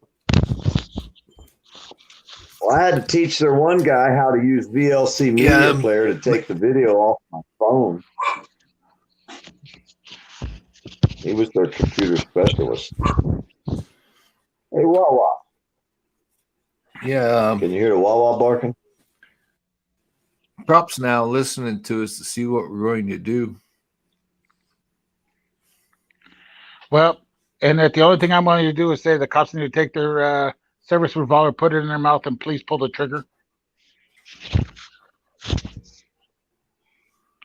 Well, I had to teach their one guy how to use VLC Media Yeah. Player to take the video off my phone. He was their computer specialist. Hey, Wawa. Yeah. Can you hear the Wawa barking? Props now listening to us to see what we're going to do. Well, and that the only thing I'm going to do is say the cops need to take their service revolver, put it in their mouth, and please pull the trigger.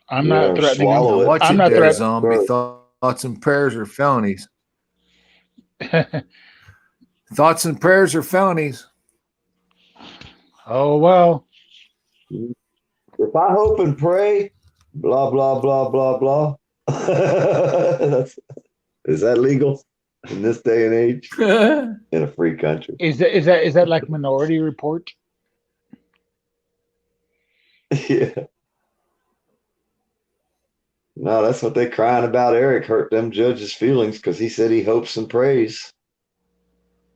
I'm not threatening them. swallow it. Watch I'm it not there, threat- zombie. Thoughts and prayers are felonies. Thoughts and prayers are felonies. Oh, well. If I hope and pray, blah, blah, blah, blah, blah. Is that legal in this day and age in a free country? Is that like Minority Report? Yeah. No, that's what they crying about. Eric hurt them judges' feelings because he said he hopes and prays.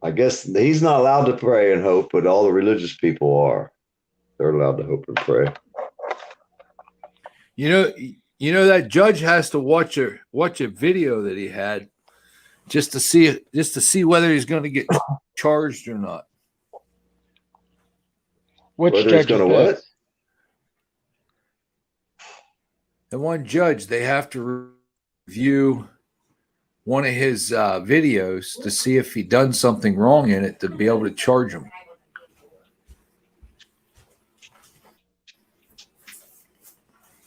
I guess he's not allowed to pray and hope, but all the religious people are. They're allowed to hope and pray. You know that judge has to watch a video that he had just to see whether he's going to get charged or not. Which Whether judge he's going to is what? this? The one judge, they have to review one of his videos to see if he done something wrong in it to be able to charge him.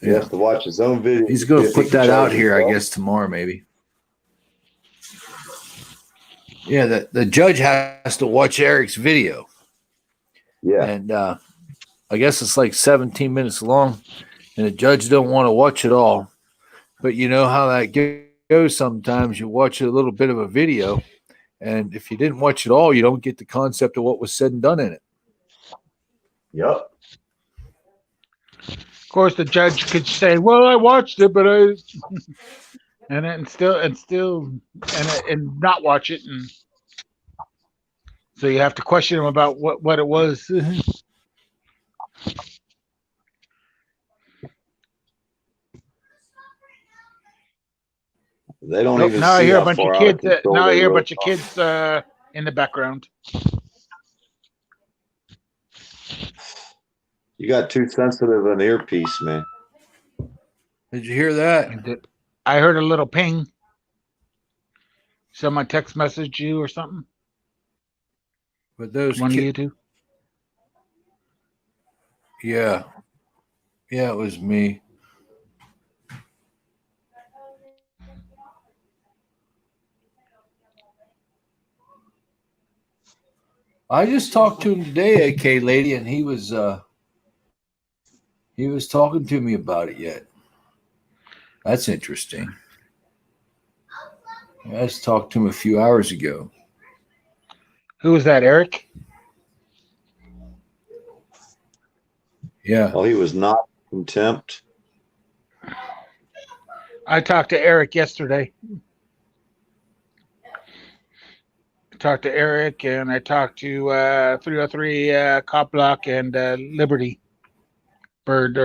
He has to watch his own video. He's going to see if he put can that charge out here, I himself. guess, tomorrow, maybe. Yeah, the judge has to watch Eric's video. Yeah. And I guess it's like 17 minutes long, and the judge don't want to watch it all. But you know how that goes sometimes. You watch a little bit of a video, and if you didn't watch it all, you don't get the concept of what was said and done in it. Yep. Of course, the judge could say, "Well, I watched it, but I," and not watch it, and so you have to question him about what it was. They don't Nope, even now I see hear a how bunch of far out of kids. control Now I they hear a really bunch of are. kids in the background. You got too sensitive an earpiece, man. Did you hear that? I heard a little ping. Someone text message you or something. But those One of you two. yeah, it was me. I just talked to him today, AK lady, and he was talking to me about it yet. That's interesting. I just talked to him a few hours ago. Who was that, Eric? Yeah. Well, he was not in contempt. I talked to Eric yesterday. Talked to Eric, and I talked to 303 Cop Block and Liberty Bird,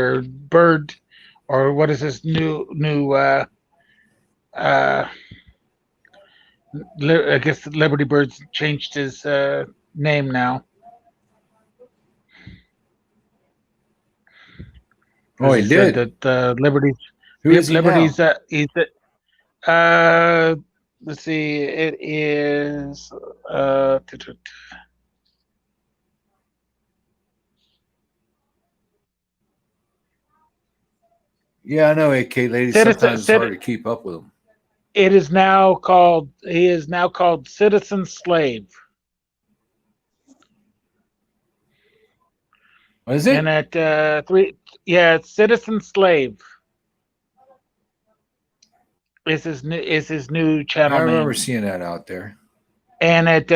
or what is this new I guess Liberty Bird's changed his name now. Oh, he said did. that Liberty's Who is he Liberty's now? he's let's see, it is Yeah, I know, AK lady. Sometimes it's hard to keep up with him. he is now called Citizen Slave. What is it? And at it's Citizen Slave. Is his new channel I remember name. seeing that out there. And at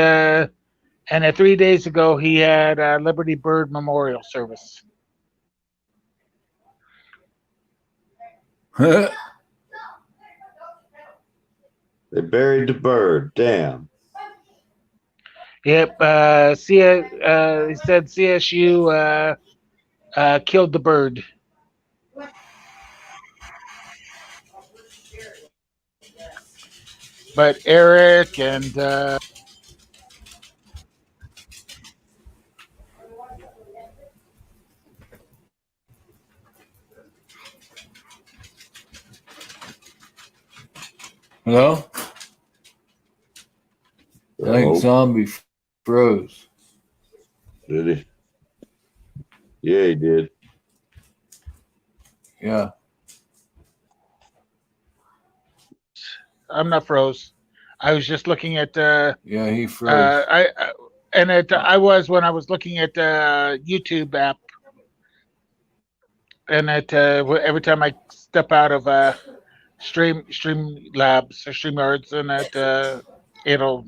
3 days ago he had Liberty Bird Memorial Service. They buried the bird. Damn. Yep. He said CSU killed the bird. But Eric and Hello? I think Oh, Zombie froze. did he? Yeah, he did. Yeah. I'm not froze. I was just looking at Yeah, he froze. I was when I was looking at the YouTube app, and every time I step out of Stream Labs or StreamYards, and it'll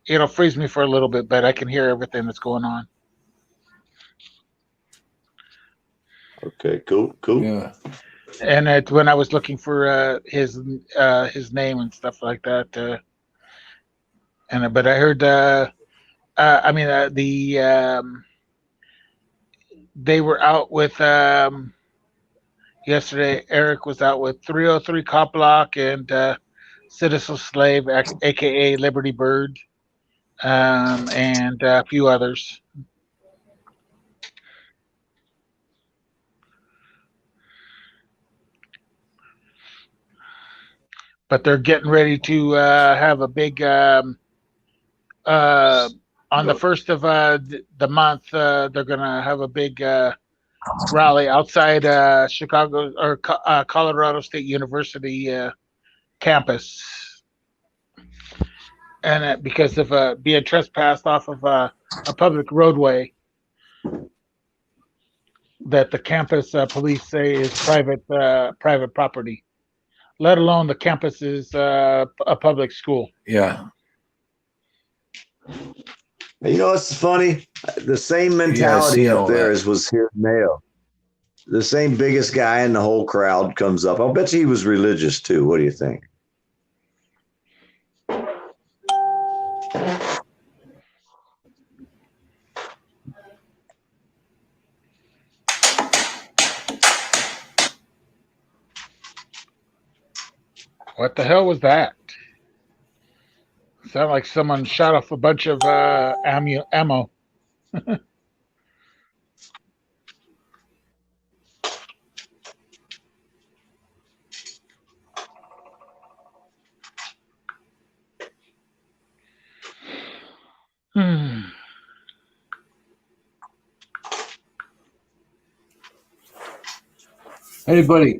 it'll freeze me for a little bit, but I can hear everything that's going on. Okay, cool. Yeah. And when I was looking for his name and stuff like that, but I heard they were out with yesterday. Eric was out with 303 Cop Block and Citizen Slave, aka Liberty Bird, and a few others. But they're getting ready to have a big on the first of the month. They're gonna have a big rally outside Chicago or Colorado State University campus, and because of being trespassed off of a public roadway that the campus police say is private property, let alone the campus is a public school. Yeah. You know what's funny? The same mentality seen all up there that. as was here in Mayo. The same biggest guy in the whole crowd comes up. I'll bet you he was religious too. What do you think? What the hell was that? Sounded like someone shot off a bunch of ammo. Hey, buddy,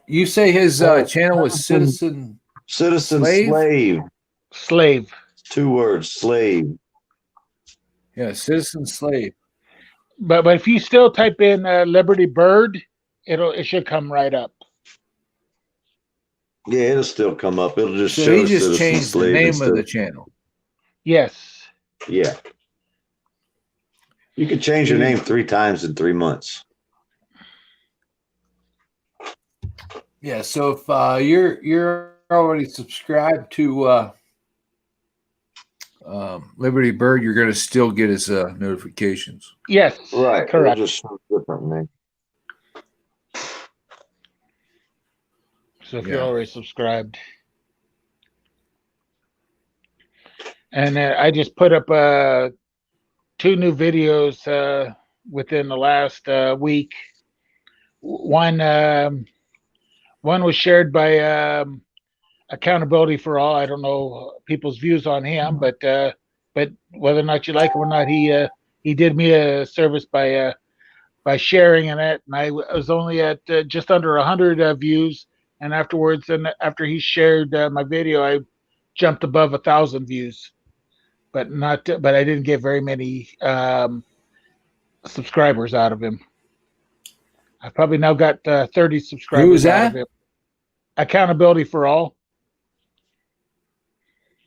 you say his channel was Citizen Slave. Slave. 2 words, slave. Yeah, Citizen Slave. But if you still type in Liberty Bird, it should come right up. Yeah, it'll still come up. It'll just So show he just Citizen changed the Slave name instead. of the channel. Yes. Yeah. You could change your name 3 times in 3 months. Yeah, so if you're already subscribed to Liberty Bird, you're going to still get his notifications. Yes. Right. Correct. It'll just show a different name. So if you're already subscribed. And I just put up 2 new videos within the last week. One was shared by Accountability for All. I don't know people's views on him, but whether or not you like him or not, he did me a service by sharing in it, and I was only at just under 100 views. And afterwards, and after he shared my video, I jumped above 1,000 views, but I didn't get very many subscribers out of him. I've probably now got 30 subscribers. Who is out that? of him. Accountability for All.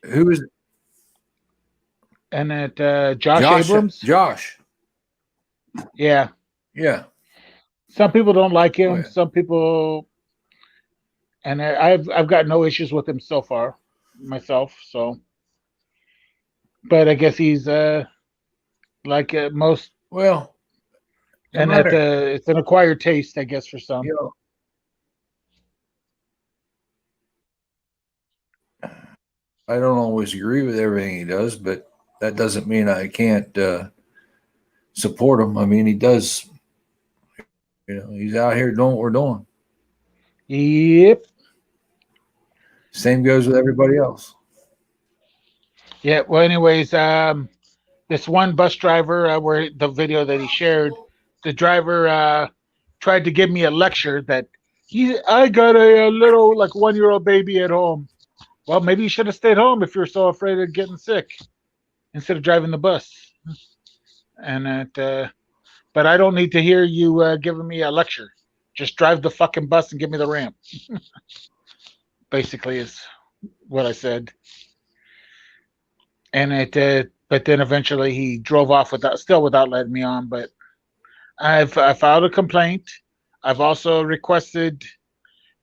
Who is And at Josh Abrams. Josh. Yeah. Yeah. Some people don't like him. Oh, yeah. Some people, and I've got no issues with him so far, myself. So but I guess he's like most, Well, no and that matter, it's an acquired taste, I guess, for some. you know, I don't always agree with everything he does, but that doesn't mean I can't support him. I mean, he does. He's out here doing what we're doing. Yep. Same goes with everybody else. Yeah. Well, anyways, this one bus driver, where the video that he shared, the driver tried to give me a lecture that I got a little like 1-year-old baby at home. Well, maybe you should have stayed home if you're so afraid of getting sick instead of driving the bus. And but I don't need to hear you giving me a lecture. Just drive the fucking bus and give me the ramp. Basically, is what I said. And but then eventually he drove off without letting me on. But I filed a complaint. I've also requested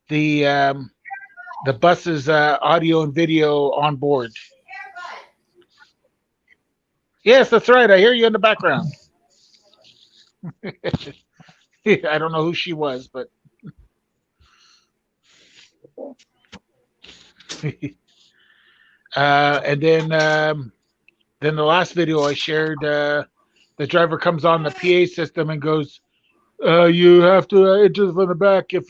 the bus's audio and video on board. Yes, that's right. I hear you in the background. I don't know who she was, but and then the last video I shared, the driver comes on the PA system and goes, "You have to enter from the back if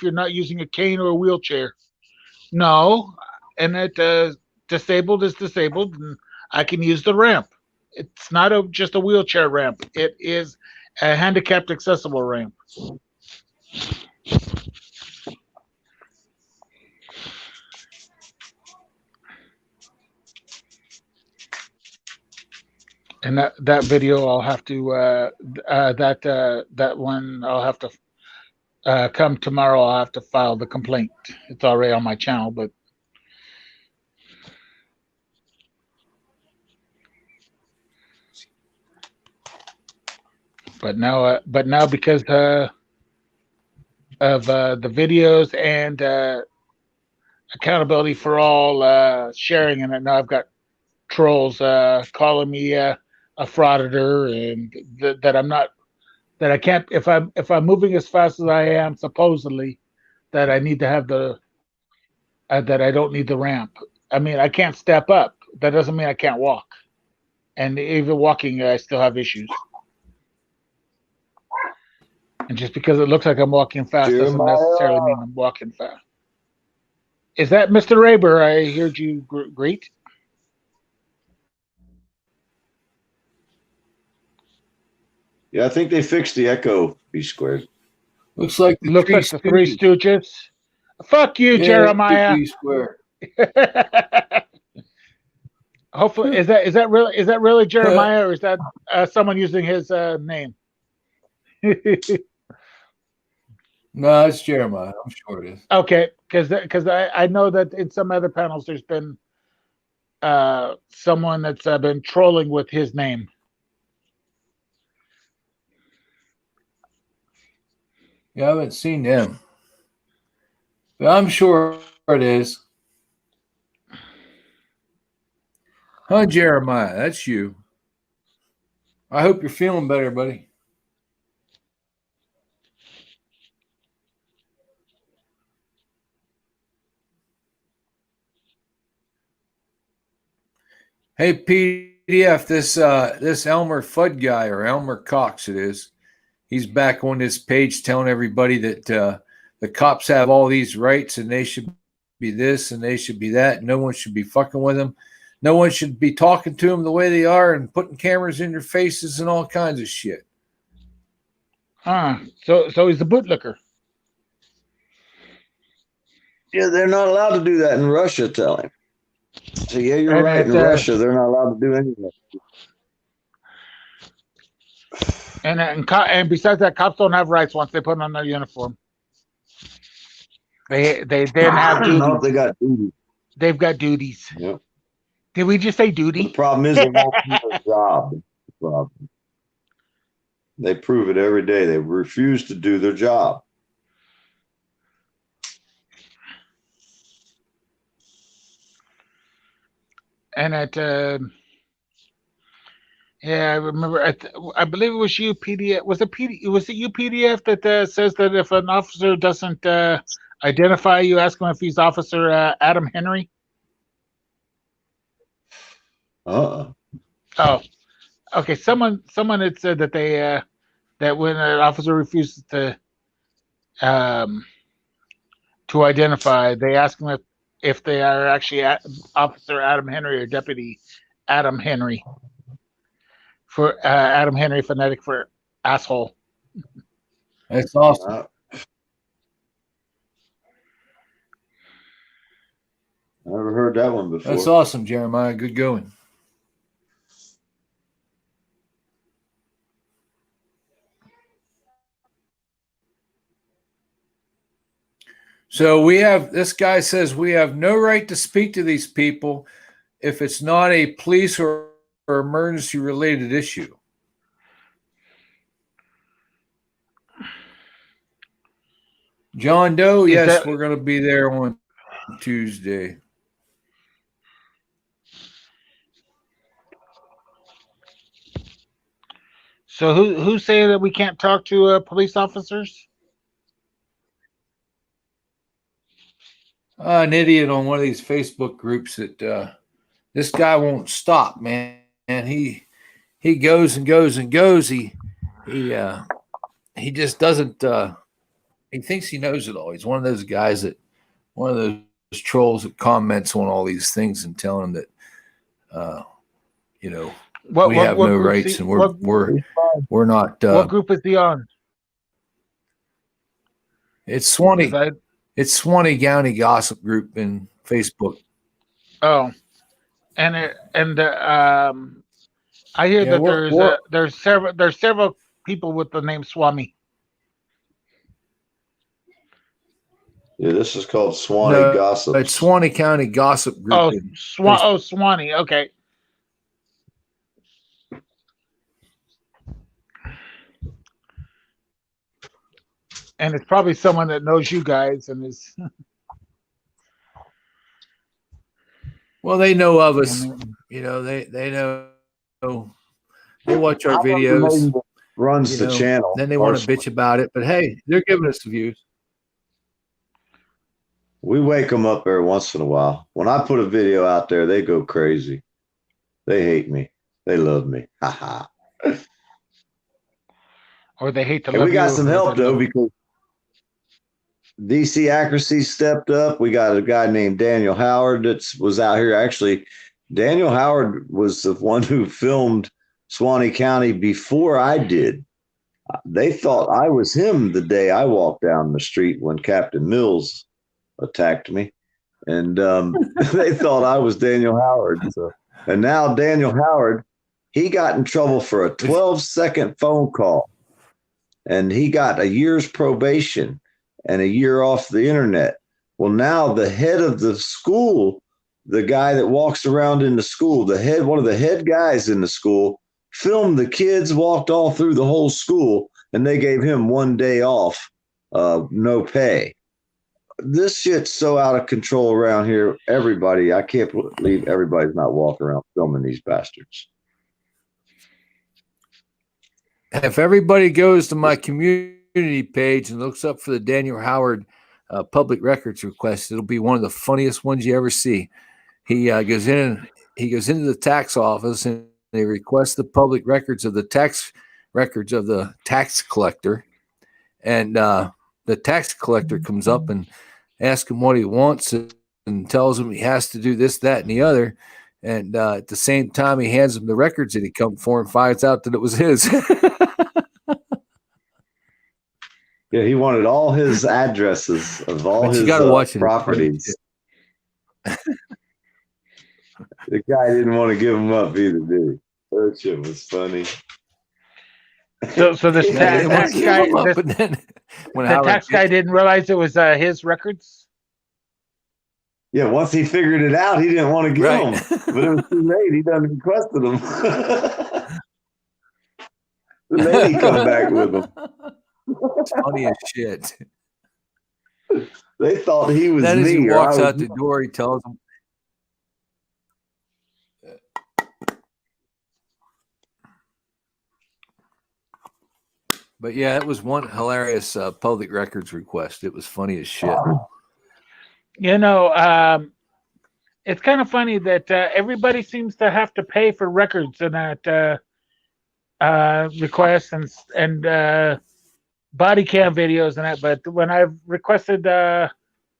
you're not using a cane or a wheelchair." No, and disabled is disabled, and I can use the ramp. It's not just a wheelchair ramp. It is a handicapped accessible ramp. And that video, I'll have to that one I'll have to come tomorrow. I'll have to file the complaint. It's already on my channel, but now because of the videos and accountability for all sharing, and now I've got trolls calling me a frauditor, and that I'm not, that I can't, if I'm moving as fast as I am supposedly, that I need to have that I don't need the ramp. I mean, I can't step up. That doesn't mean I can't walk. And even walking, I still have issues. And just because it looks like I'm walking fast doesn't necessarily mean I'm walking fast. Is that Mr. Raber? I heard you greet. Yeah, I think they fixed the echo B squared. Looks like the Three Stooges. Fuck you, Jeremiah. B square. Hopefully, is that really Jeremiah, or is that someone using his name? No, it's Jeremiah. I'm sure it is. Okay, because I know that in some other panels there's been someone that's been trolling with his name. Yeah, I haven't seen them, but I'm sure it is. Huh, Jeremiah? That's you. I hope you're feeling better, buddy. Hey, PDF, this Elmer Fudd guy, or Elmer Cox it is, he's back on this page telling everybody that the cops have all these rights and they should be this and they should be that. No one should be fucking with them. No one should be talking to them the way they are and putting cameras in their faces and all kinds of shit. So he's a bootlicker. Yeah, they're not allowed to do that in Russia, tell him. So yeah, you're right. In Russia, they're not allowed to do anything. And besides that, cops don't have rights once they put on their uniform. They then have duties. No, they got duties. They've got duties. Yep. Did we just say duty? The problem is they won't do their job. The problem. They prove it every day. They refuse to do their job. and yeah, I remember. I believe it was UPDF. Was it UPDF that says that if an officer doesn't identify you, ask him if he's Officer Adam Henry? Uh-uh. Oh, okay. Someone had said that they that when an officer refuses um, to identify, they ask them if they are actually Officer Adam Henry or Deputy Adam Henry. For Adam Henry, phonetic for asshole. That's awesome. Never heard that one before. That's awesome, Jeremiah. Good going. So this guy says we have no right to speak to these people if it's not a police or emergency related issue. John Doe, yes, we're going to be there on Tuesday. So who's saying that we can't talk to police officers? An idiot on one of these Facebook groups that this guy won't stop, man. And he goes and goes and goes. He just doesn't. He thinks he knows it all. He's one of those guys one of those trolls that comments on all these things and telling them that, we have no rights and we're not. What group is he on? It's Swanee. It's Swanee County Gossip Group in Facebook. Oh, and I hear that there's several people with the name Swami. Yeah, this is called Swanee Gossip. It's Swanee County Gossip Group. Swanee. Okay. And it's probably someone that knows you guys and is. Well, they know of us. They know. They watch our videos. Runs the channel. Then they want to bitch about it, but hey, they're giving us the views. We wake them up every once in a while. When I put a video out there, they go crazy. They hate me. They love me. Ha ha. Or they hate to love you. We got some help though because DC Accuracy stepped up. We got a guy named Daniel Howard that was out here. Actually, Daniel Howard was the one who filmed Swanee County before I did. They thought I was him the day I walked down the street when Captain Mills attacked me. And they thought I was Daniel Howard. So. And now Daniel Howard, he got in trouble for a 12-second phone call. And he got a year's probation and a year off the internet. Well, now the head of the school, the guy that walks around in the school, one of the head guys in the school, filmed the kids, walked all through the whole school, and they gave him 1 day off, no pay. This shit's so out of control around here. I can't believe everybody's not walking around filming these bastards. If everybody goes to my community page and looks up for the Daniel Howard public records request, it'll be one of the funniest ones you ever see. He goes into the tax office and they request the public records of the tax collector, and the tax collector comes up and asks him what he wants and tells him he has to do this, that, and the other. And at the same time, he hands him the records that he come for and finds out that it was his. Yeah, he wanted all his addresses of all his properties. The guy didn't want to give them up either, did he? That shit was funny. So this tax guy didn't realize it was his records? Yeah, once he figured it out, he didn't want to give them. But it was too late. He done requested them. The lady come back with them. Funny as shit. They thought he was then me. As he walks out the door, he tells them. But yeah, it was one hilarious public records request. It was funny as shit. You know, it's kind of funny that everybody seems to have to pay for records in that request and body cam videos and that. But when I've requested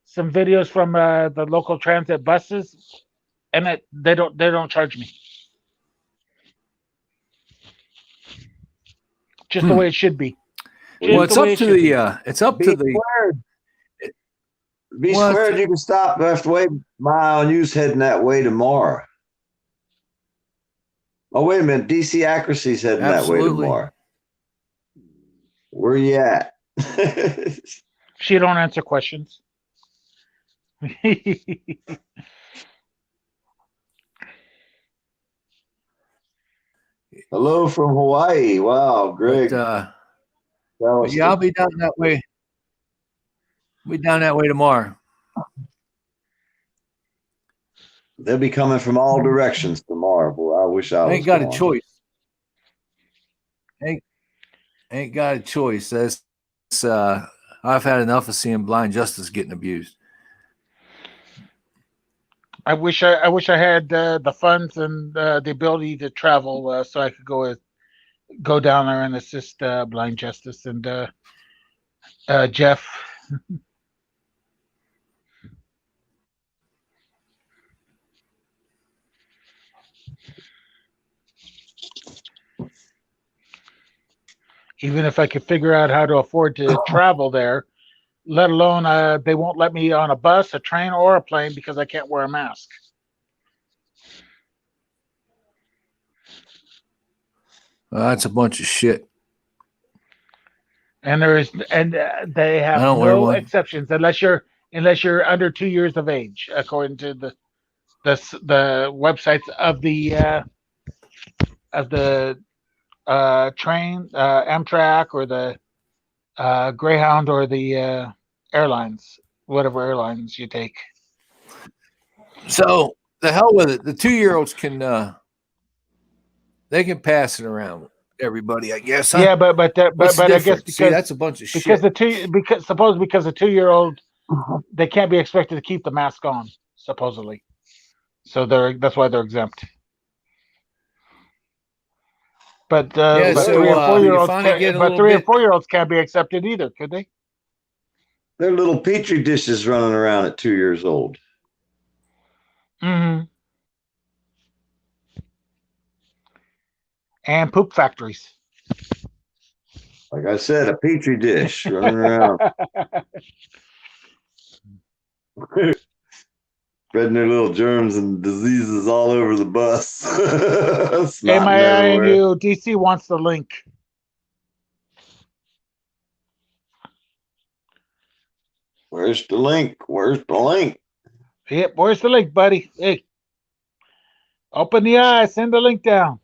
some videos from the local transit buses, and they don't charge me. Just the way it should be. Well, it's up to the it's up to the Be squared, you can stop halfway mile and use heading that way tomorrow. Oh, wait a minute. DC Accuracy's heading that way tomorrow. Where you at? She don't answer questions. Hello from Hawaii. Wow, Greg. But, yeah, I'll be down that way. Be down that way tomorrow. They'll be coming from all directions tomorrow. Boy, I wish I ain't got a choice. Ain't got a choice. That's I've had enough of seeing blind justice getting abused. I wish I had the funds and the ability to travel so I could go down there and assist blind justice and Jeff. Even if I could figure out how to afford to travel there, let alone they won't let me on a bus, a train, or a plane because I can't wear a mask. That's a bunch of shit. And they have no exceptions unless you're under 2 years of age, according to the websites of the train, Amtrak, or the Greyhound, or the airlines, whatever airlines you take. So the hell with it. The 2-year-olds can they can pass it around everybody, I guess. Huh? Yeah, but I guess because that's a bunch of shit. Because the 2-year-old they can't be expected to keep the mask on, supposedly. So that's why they're exempt. But 3 and 4-year-olds can't be accepted either, could they? They're little petri dishes running around at 2 years old. Mm-hmm. And poop factories. Like I said, a petri dish running around. Spreading their little germs and diseases all over the bus. MINU, DC wants the link. Where's the link? Where's the link? Yep, where's the link, buddy? Hey, open the eye, send the link down.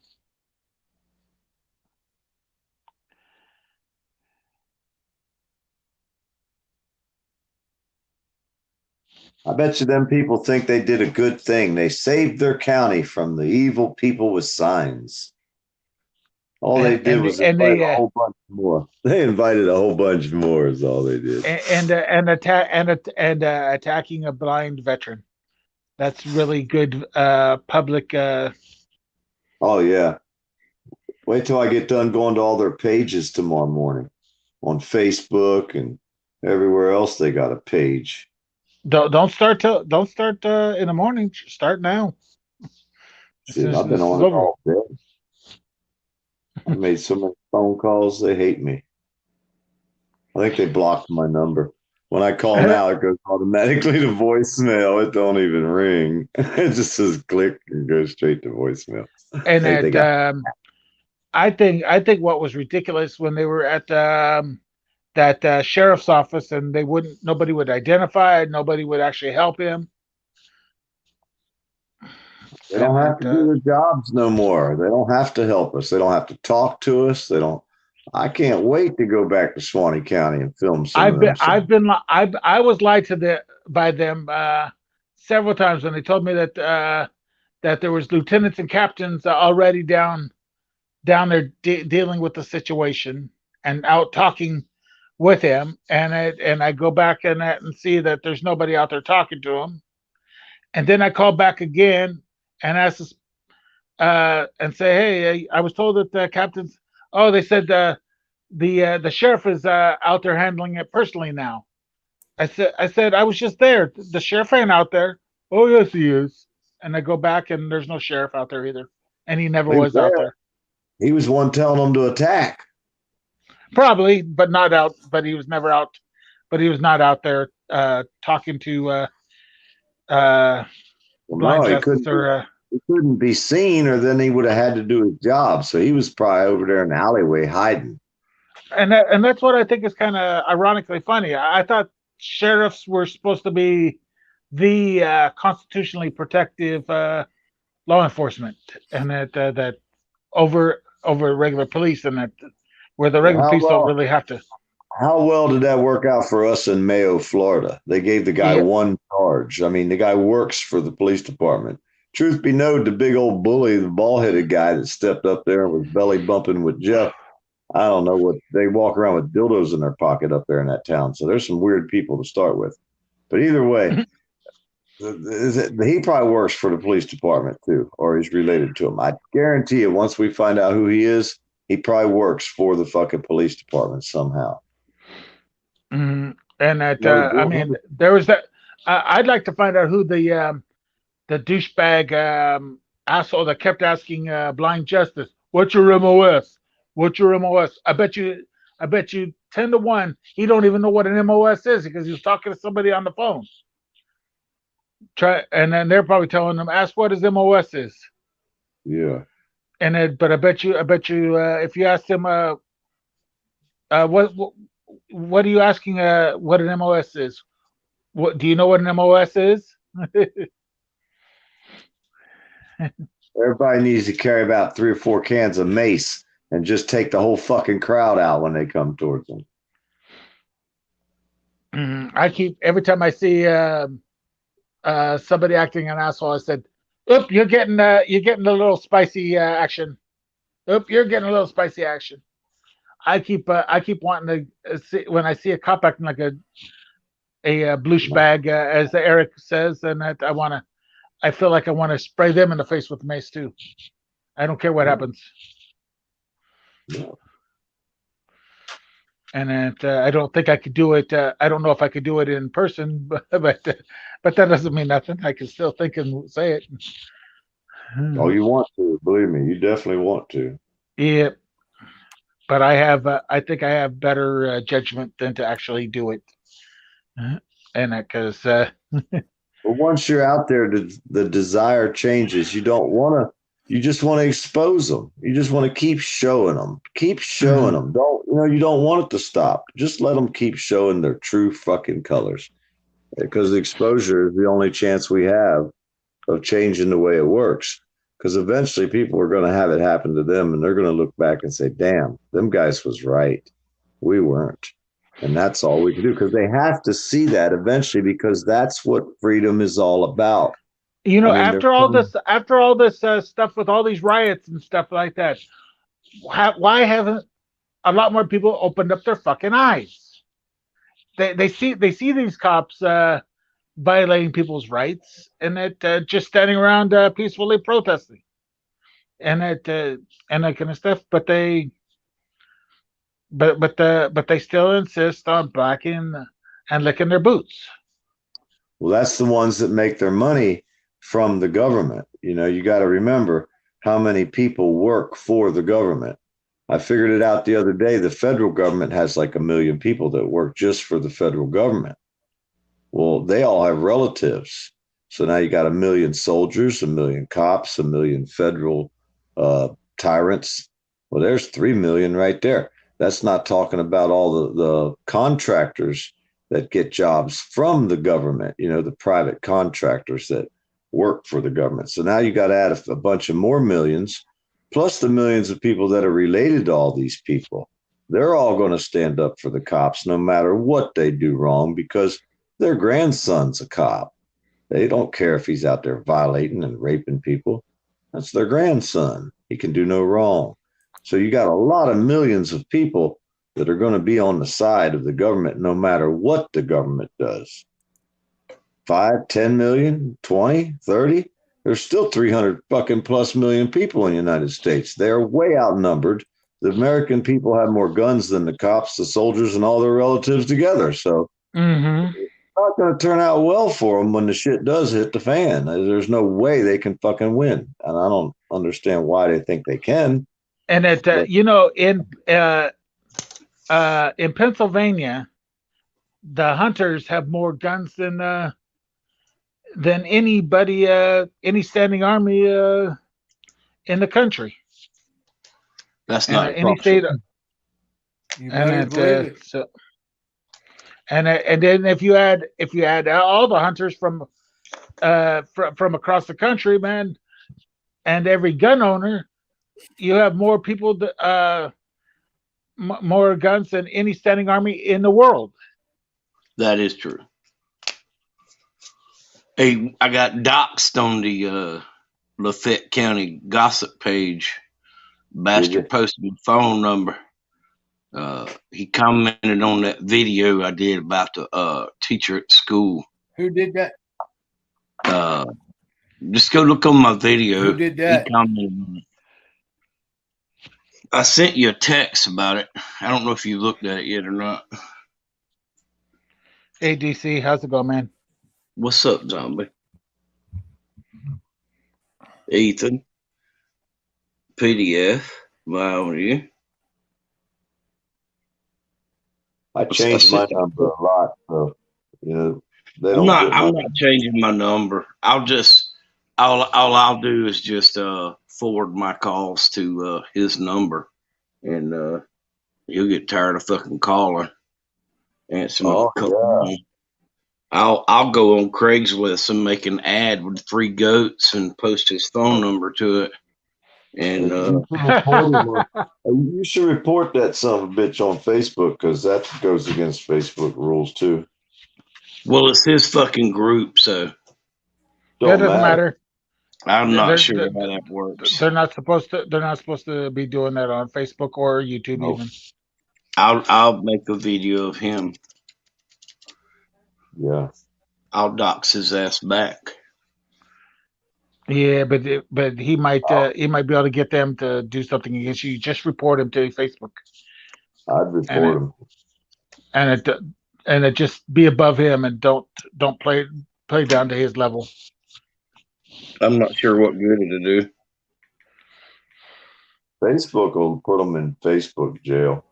I bet you them people think they did a good thing. They saved their county from the evil people with signs. All they did was invite a whole bunch more. They invited a whole bunch more is all they did. And attacking a blind veteran. That's really good public. Oh yeah. Wait till I get done going to all their pages tomorrow morning on Facebook and everywhere else. They got a page. Don't start in the morning. Start now. Shit, I've been on it all day. I made so many phone calls. They hate me. I think they blocked my number. When I call now, it goes automatically to voicemail. It don't even ring. It just says click and goes straight to voicemail. And I think what was ridiculous when they were at that sheriff's office and nobody would identify, nobody would actually help him. They don't have to do their jobs no more. They don't have to help us. They don't have to talk to us. I can't wait to go back to Suwannee County and film some of them. I was lied to by them several times when they told me that there was lieutenants and captains already down there dealing with the situation, and out talking with him, and I go back and see that there's nobody out there talking to him, and then I call back again and ask this, and say, hey, I was told that the captain's. Oh, they said the sheriff is out there handling it personally now. I said I was just there. The sheriff ain't out there. Oh yes, he is. And I go back and there's no sheriff out there either, and he never He was was out there. there. He was one telling them to attack. Probably, but not out. But he was never out. But he was not out there talking to Well, Blind no, Justice or. he couldn't be seen, or then he would have had to do his job. So he was probably over there in the alleyway hiding. And that's what I think is kind of ironically funny. I thought sheriffs were supposed to be the constitutionally protective law enforcement, and that over regular police, and that where the regular police don't really have to. How well did that work out for us in Mayo, Florida? They gave the guy one charge. I mean, the guy works for the police department. Truth be known, the big old bully, the ball-headed guy that stepped up there and was belly bumping with Jeff, I don't know what, they walk around with dildos in their pocket up there in that town. So there's some weird people to start with. But either way, he probably works for the police department too, or he's related to him. I guarantee you, once we find out who he is, he probably works for the fucking police department somehow. Mm-hmm. And that, I mean, there was that. I'd like to find out who the douchebag asshole that kept asking Blind Justice, "What's your MOS? What's your MOS?" I bet you 10-1, he don't even know what an MOS is because he was talking to somebody on the phone. And then they're probably telling him, "Ask what his MOS is." Yeah. But I bet you, if you asked him, what are you asking? What an MOS is? What do you know what an MOS is? Everybody needs to carry about 3 or 4 cans of mace and just take the whole fucking crowd out when they come towards them. I keep, every time I see somebody acting an asshole, I said, "Oop, you're getting a little spicy action. Oop, you're getting a little spicy action." I keep wanting to see when I see a cop acting like a bloosh bag, as Eric says, and that I feel like I want to spray them in the face with mace too. I don't care what happens. And I don't think I could do it. I don't know if I could do it in person, but that doesn't mean nothing. I can still think and say it. Oh, you want to? Believe me, you definitely want to. Yeah, but I think I have better judgment than to actually do it. And because but once you're out there, the desire changes. You don't want to. You just want to expose them. You just want to keep showing them. Keep showing them. You don't want it to stop. Just let them keep showing their true fucking colors, because the exposure is the only chance we have of changing the way it works. Because eventually people are going to have it happen to them, and they're going to look back and say, "Damn, them guys was right. We weren't." And that's all we can do, because they have to see that eventually, because that's what freedom is all about. You know, after all this stuff with all these riots and stuff like that, why haven't a lot more people opened up their fucking eyes? They see these cops violating people's rights, and that just standing around peacefully protesting, and that kind of stuff. But they still insist on blacking and licking their boots. Well, that's the ones that make their money from the government. You got to remember how many people work for the government. I figured it out the other day. The federal government has like 1 million people that work just for the federal government. Well, they all have relatives. So now you got 1 million soldiers, 1 million cops, 1 million federal tyrants. Well, there's 3 million right there. That's not talking about all the contractors that get jobs from the government, the private contractors that work for the government. So now you got to add a bunch of more millions, plus the millions of people that are related to all these people. They're all going to stand up for the cops no matter what they do wrong, because their grandson's a cop. They don't care if he's out there violating and raping people. That's their grandson. He can do no wrong. So you got a lot of millions of people that are going to be on the side of the government no matter what the government does. 5, 10 million, 20, 30. There's still 300 fucking plus million people in the United States. They are way outnumbered. The American people have more guns than the cops, the soldiers, and all their relatives together. So it's not going to turn out well for them when the shit does hit the fan. There's no way they can fucking win. And I don't understand why they think they can. And it, But- in Pennsylvania, the hunters have more guns than anybody, any standing army in the country. That's And not any possible. state. You better And believe it. so, and then if you add all the hunters from across the country, man, and every gun owner, you have more people, more guns than any standing army in the world. That is true. Hey, I got doxxed on the Lafayette County gossip page. Bastard posted my phone number. He commented on that video I did about the teacher at school. Who did that? Just go look on my video. Who did that? He commented on it. I sent you a text about it. I don't know if you looked at it yet or not. Hey, DC, how's it going, man? What's up, zombie? Ethan. PDF. Why are you? I changed my number a lot, so they don't. I'm not changing my number. I'll do is just forward my calls to his number, and he'll get tired of fucking calling. Answer my call. I'll go on Craigslist and make an ad with 3 goats and post his phone number to it. And you should report that son of a bitch on Facebook, because that goes against Facebook rules too. Well, it's his fucking group, so That doesn't matter. I'm not sure how that works. They're not supposed to be doing that on Facebook or YouTube. Nope. Even. I'll make a video of him. Yeah. I'll dox his ass back. Yeah, but he might be able to get them to do something against you. Just report him to Facebook. I'd report him. And it just be above him, and don't play down to his level. I'm not sure what good it'll do. Facebook will put them in Facebook jail.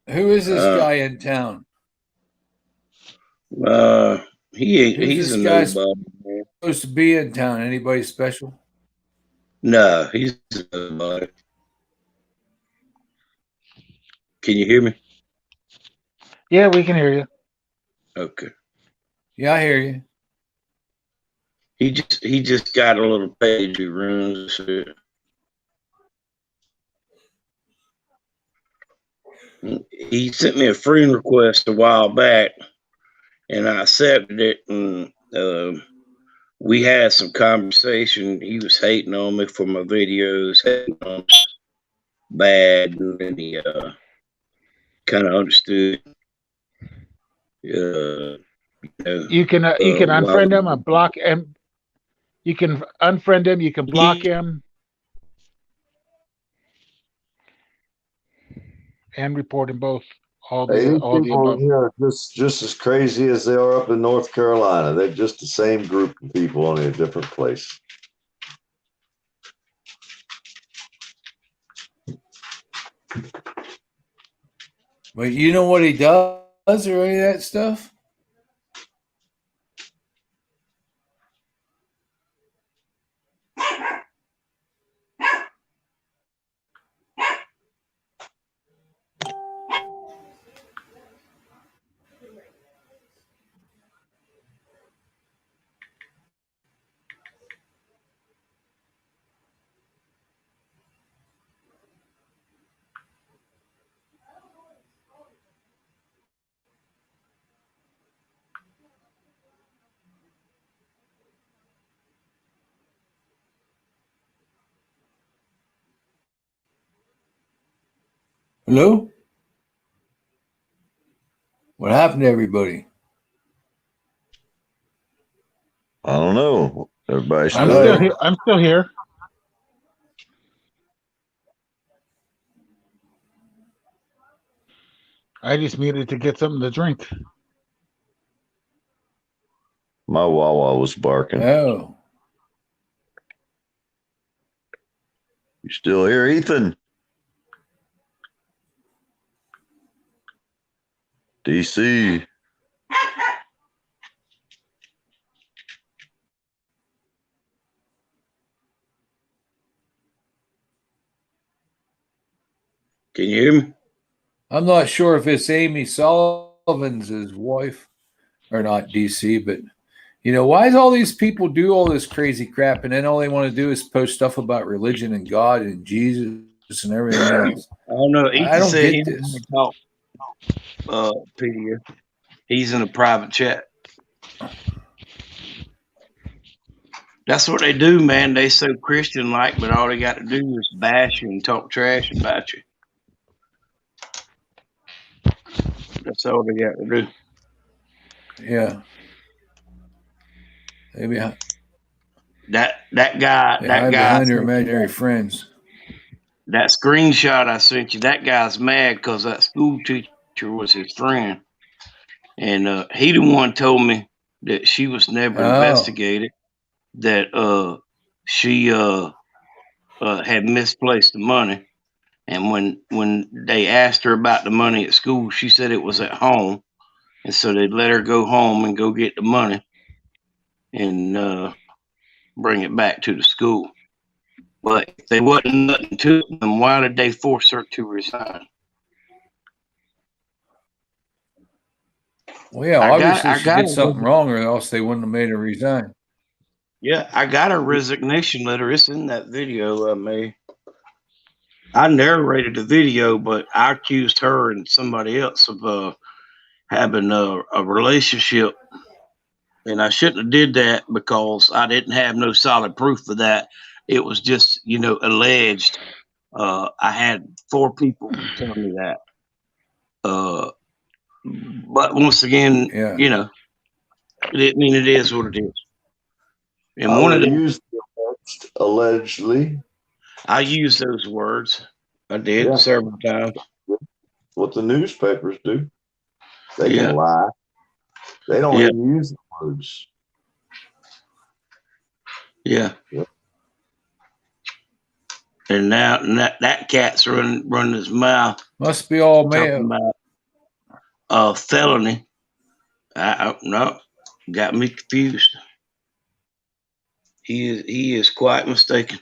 Who is this guy in town? He's a nobody, man. Supposed to be in town. Anybody special? No, he's a nobody. Can you hear me? Yeah, we can hear you. Okay. Yeah, I hear you. He just got a little page he runs it. He sent me a friend request a while back, and I accepted it, and we had some conversation. He was hating on me for my videos, hating on me bad, and then he kind of understood. You can unfriend him or block him. You can unfriend him. You can block him, and report him both. All the above. Here are just as crazy as they are up in North Carolina. They're just the same group of people, only a different place. But you know what he does or any of that stuff? Hello? What happened to everybody? I don't know. Everybody's I'm still still there. here. I'm still here. I just needed to get something to drink. My Wawa was barking. Oh, You still here, Ethan? DC. Can you hear me? I'm not sure if it's Amy Sullivan's his wife or not, DC, but you know, why does all these people do all this crazy crap and then all they want to do is post stuff about religion and God and Jesus and everything else? I don't know. I Ethan don't said he get didn't this. want to talk. PDF. He's in a private chat. That's what they do, man. They so Christian like, but all they got to do is bash you and talk trash about you. That's all they got to do. Yeah. Maybe That guy, yeah, that hide guy, behind your imaginary friends. that screenshot I sent you. That guy's mad because that school teacher was his friend, and he the one told me that she was never Oh, investigated. That she had misplaced the money. And when they asked her about the money at school, she said it was at home. And so they let her go home and go get the money and bring it back to the school. But if they wasn't nothing to it, then why did they force her to resign? well, yeah, I obviously she got did her. something wrong or else they wouldn't have made her resign. Yeah, I got her resignation letter. It's in that video I made. I narrated the video, but I accused her and somebody else of having a relationship, and I shouldn't have did that because I didn't have no solid proof of that. It was just, alleged. I had 4 people tell me that. But once again, Yeah. it is what it is. And I one of would them, use allegedly. I used those words. I did Yeah. several times. What the newspapers do. They Yeah. can lie. They don't Yeah. even use the words. Yeah. Yep. And now that cat's running his mouth Must be all talking male. about felony. No, got me confused. He is quite mistaken.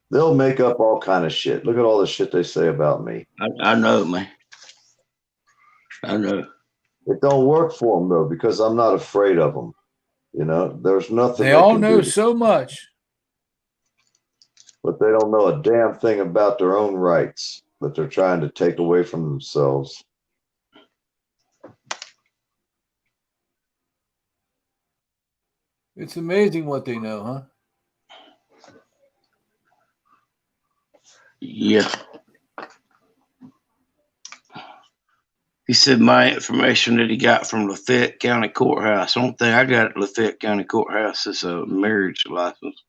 They'll make up all kind of shit. Look at all the shit they say about me. I know, man. I know. It don't work for them though, because I'm not afraid of them. There's nothing They they all can know do, so much. but they don't know a damn thing about their own rights that they're trying to take away from themselves. It's amazing what they know, huh? Yeah. He said my information that he got from Lafayette County Courthouse. The only thing I got at Lafayette County Courthouse is a marriage license.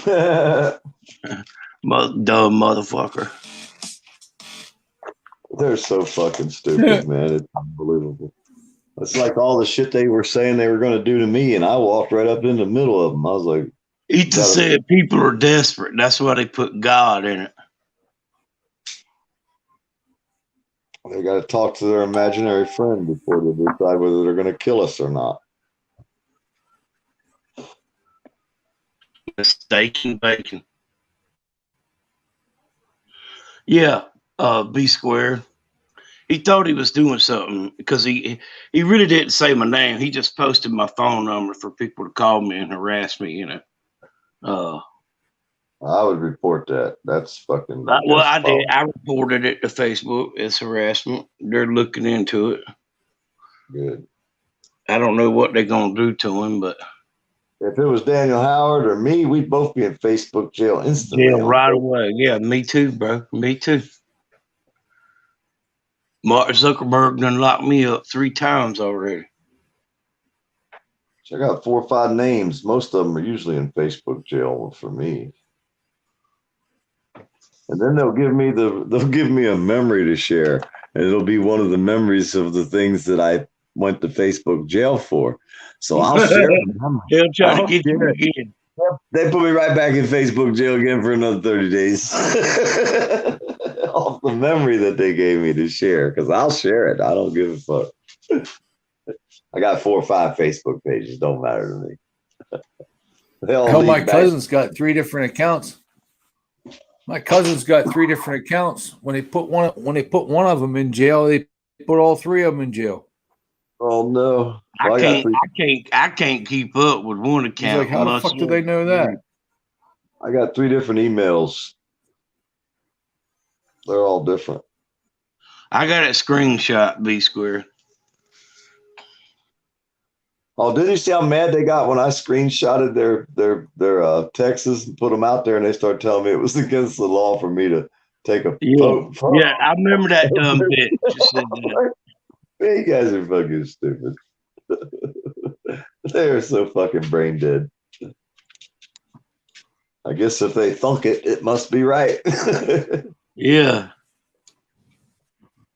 Dumb motherfucker. They're so fucking stupid, man. It's unbelievable. It's like all the shit they were saying they were going to do to me, and I walked right up in the middle of them. I was like, Ethan said people are desperate. That's why they put God in it. they got to talk to their imaginary friend before they decide whether they're going to kill us or not. Steak and bacon. Yeah, B squared. He thought he was doing something because he really didn't say my name. He just posted my phone number for people to call me and harass me. I would report that. That's fucking. Well, I did. I reported it to Facebook as harassment. They're looking into it. Good. I don't know what they're gonna do to him, but if it was Daniel Howard or me, we'd both be in Facebook jail instantly. Jail right away. Yeah, me too, bro. Me too. Mark Zuckerberg done locked me up 3 times already. I got 4 or 5 names. Most of them are usually in Facebook jail for me. And then they'll give me a memory to share, and it'll be one of the memories of the things that I went to Facebook jail for. So I'll share the memory. They'll try to I'll get you share it. again. They put me right back in Facebook jail again for another 30 days. Off the memory that they gave me to share, because I'll share it. I don't give a fuck. I got 4 or 5 Facebook pages. Don't matter to me. They all Hell, lead my back. cousin's got 3 different accounts. My cousin's got 3 different accounts. When they put one of them in jail, they put all 3 of them in jail. Oh no! Well, I can't keep up with one He's account. like, how the fuck do they know that? I got 3 different emails. They're all different. I got it screenshot, B Square. Oh, did you see how mad they got when I screenshotted their texts and put them out there, and they started telling me it was against the law for me to take a photo? Yeah, I remember that dumb bitch. Just said that. Man, you guys are fucking stupid. They are so fucking brain dead. I guess if they thunk it, it must be right. Yeah.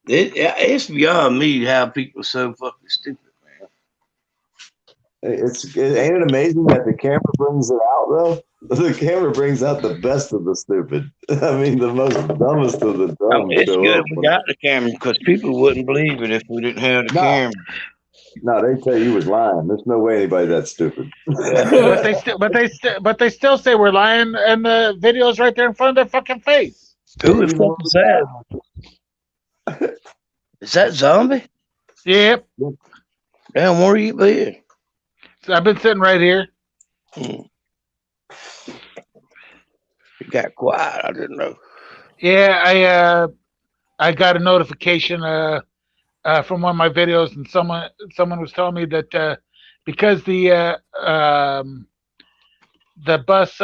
It's beyond me how people are so fucking stupid, man. Ain't it amazing that the camera brings it out though? The camera brings out the best of the stupid. I mean, the most dumbest of the dumb. It's show good up. we got the camera because people wouldn't believe it if we didn't have the camera. No, they tell you was lying. There's no way anybody's that stupid. but they still say we're lying, and the video's right there in front of their fucking face. Who the fuck is that? Is that Zombie? Yep. Damn, where you been? So I've been sitting right here. You got quiet. I didn't know. Yeah, I got a notification from one of my videos, and someone was telling me that because the bus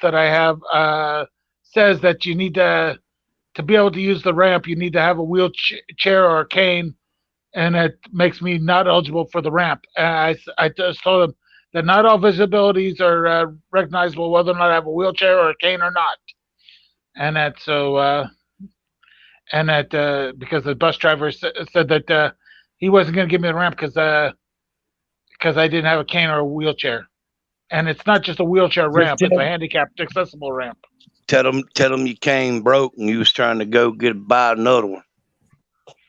that I have says that you need to be able to use the ramp, you need to have a wheelchair or a cane, and it makes me not eligible for the ramp. And I just told them that not all visibilities are recognizable, whether or not I have a wheelchair or a cane or not. And that because the bus driver said that he wasn't going to give me the ramp because I didn't have a cane or a wheelchair. And it's not just a wheelchair ramp; it's a handicapped accessible ramp. Tell them you came broke and you was trying to go buy another one.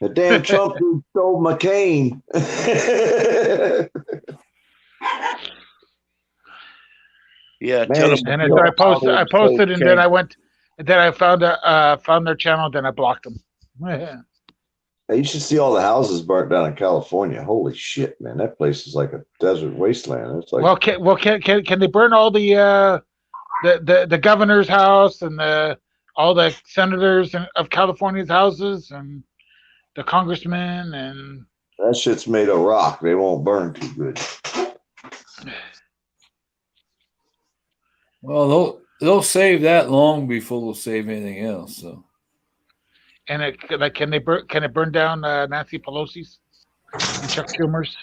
The damn Trump dude stole my cane. Yeah, Man, tell them. And I posted, and then I went, and then I found their channel, then I blocked them. Hey, you should see all the houses burnt down in California. Holy shit, man! That place is like a desert wasteland. It's like can they burn all the governor's house and all the senators of California's houses and the congressmen and that shit's made of rock. They won't burn too good. Well, they'll save that long before they'll save anything else. So, and can it burn down Nancy Pelosi's and Chuck Schumer's?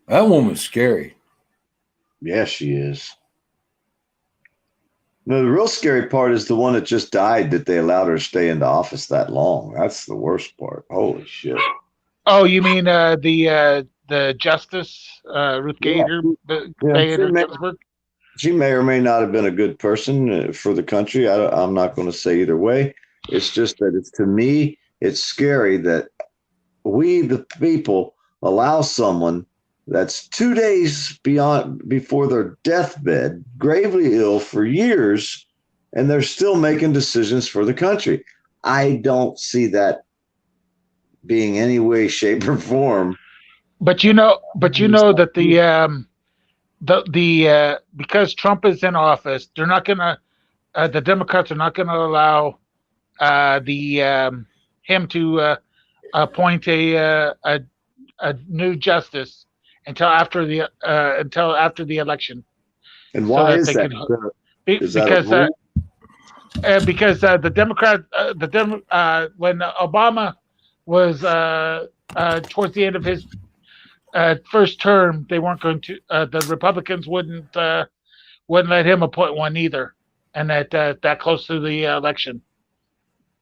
that woman's scary. Yeah, she is. No, the real scary part is the one that just died that they allowed her to stay in the office that long. That's the worst part. Holy shit. Oh, you mean the Justice Ruth Bader Ginsburg? She may or may not have been a good person for the country. I'm not going to say either way. It's just that to me, it's scary that we, the people, allow someone that's 2 days before their deathbed, gravely ill for years, and they're still making decisions for the country. I don't see that being any way, shape, or form. But you know that the because Trump is in office, they're not gonna the Democrats are not gonna allow him to appoint a new justice until after the election. And so why that is they that? can Is that a rule? because the Democrat when Obama was towards the end of his first term, they weren't going to the Republicans wouldn't let him appoint one either, and that close to the election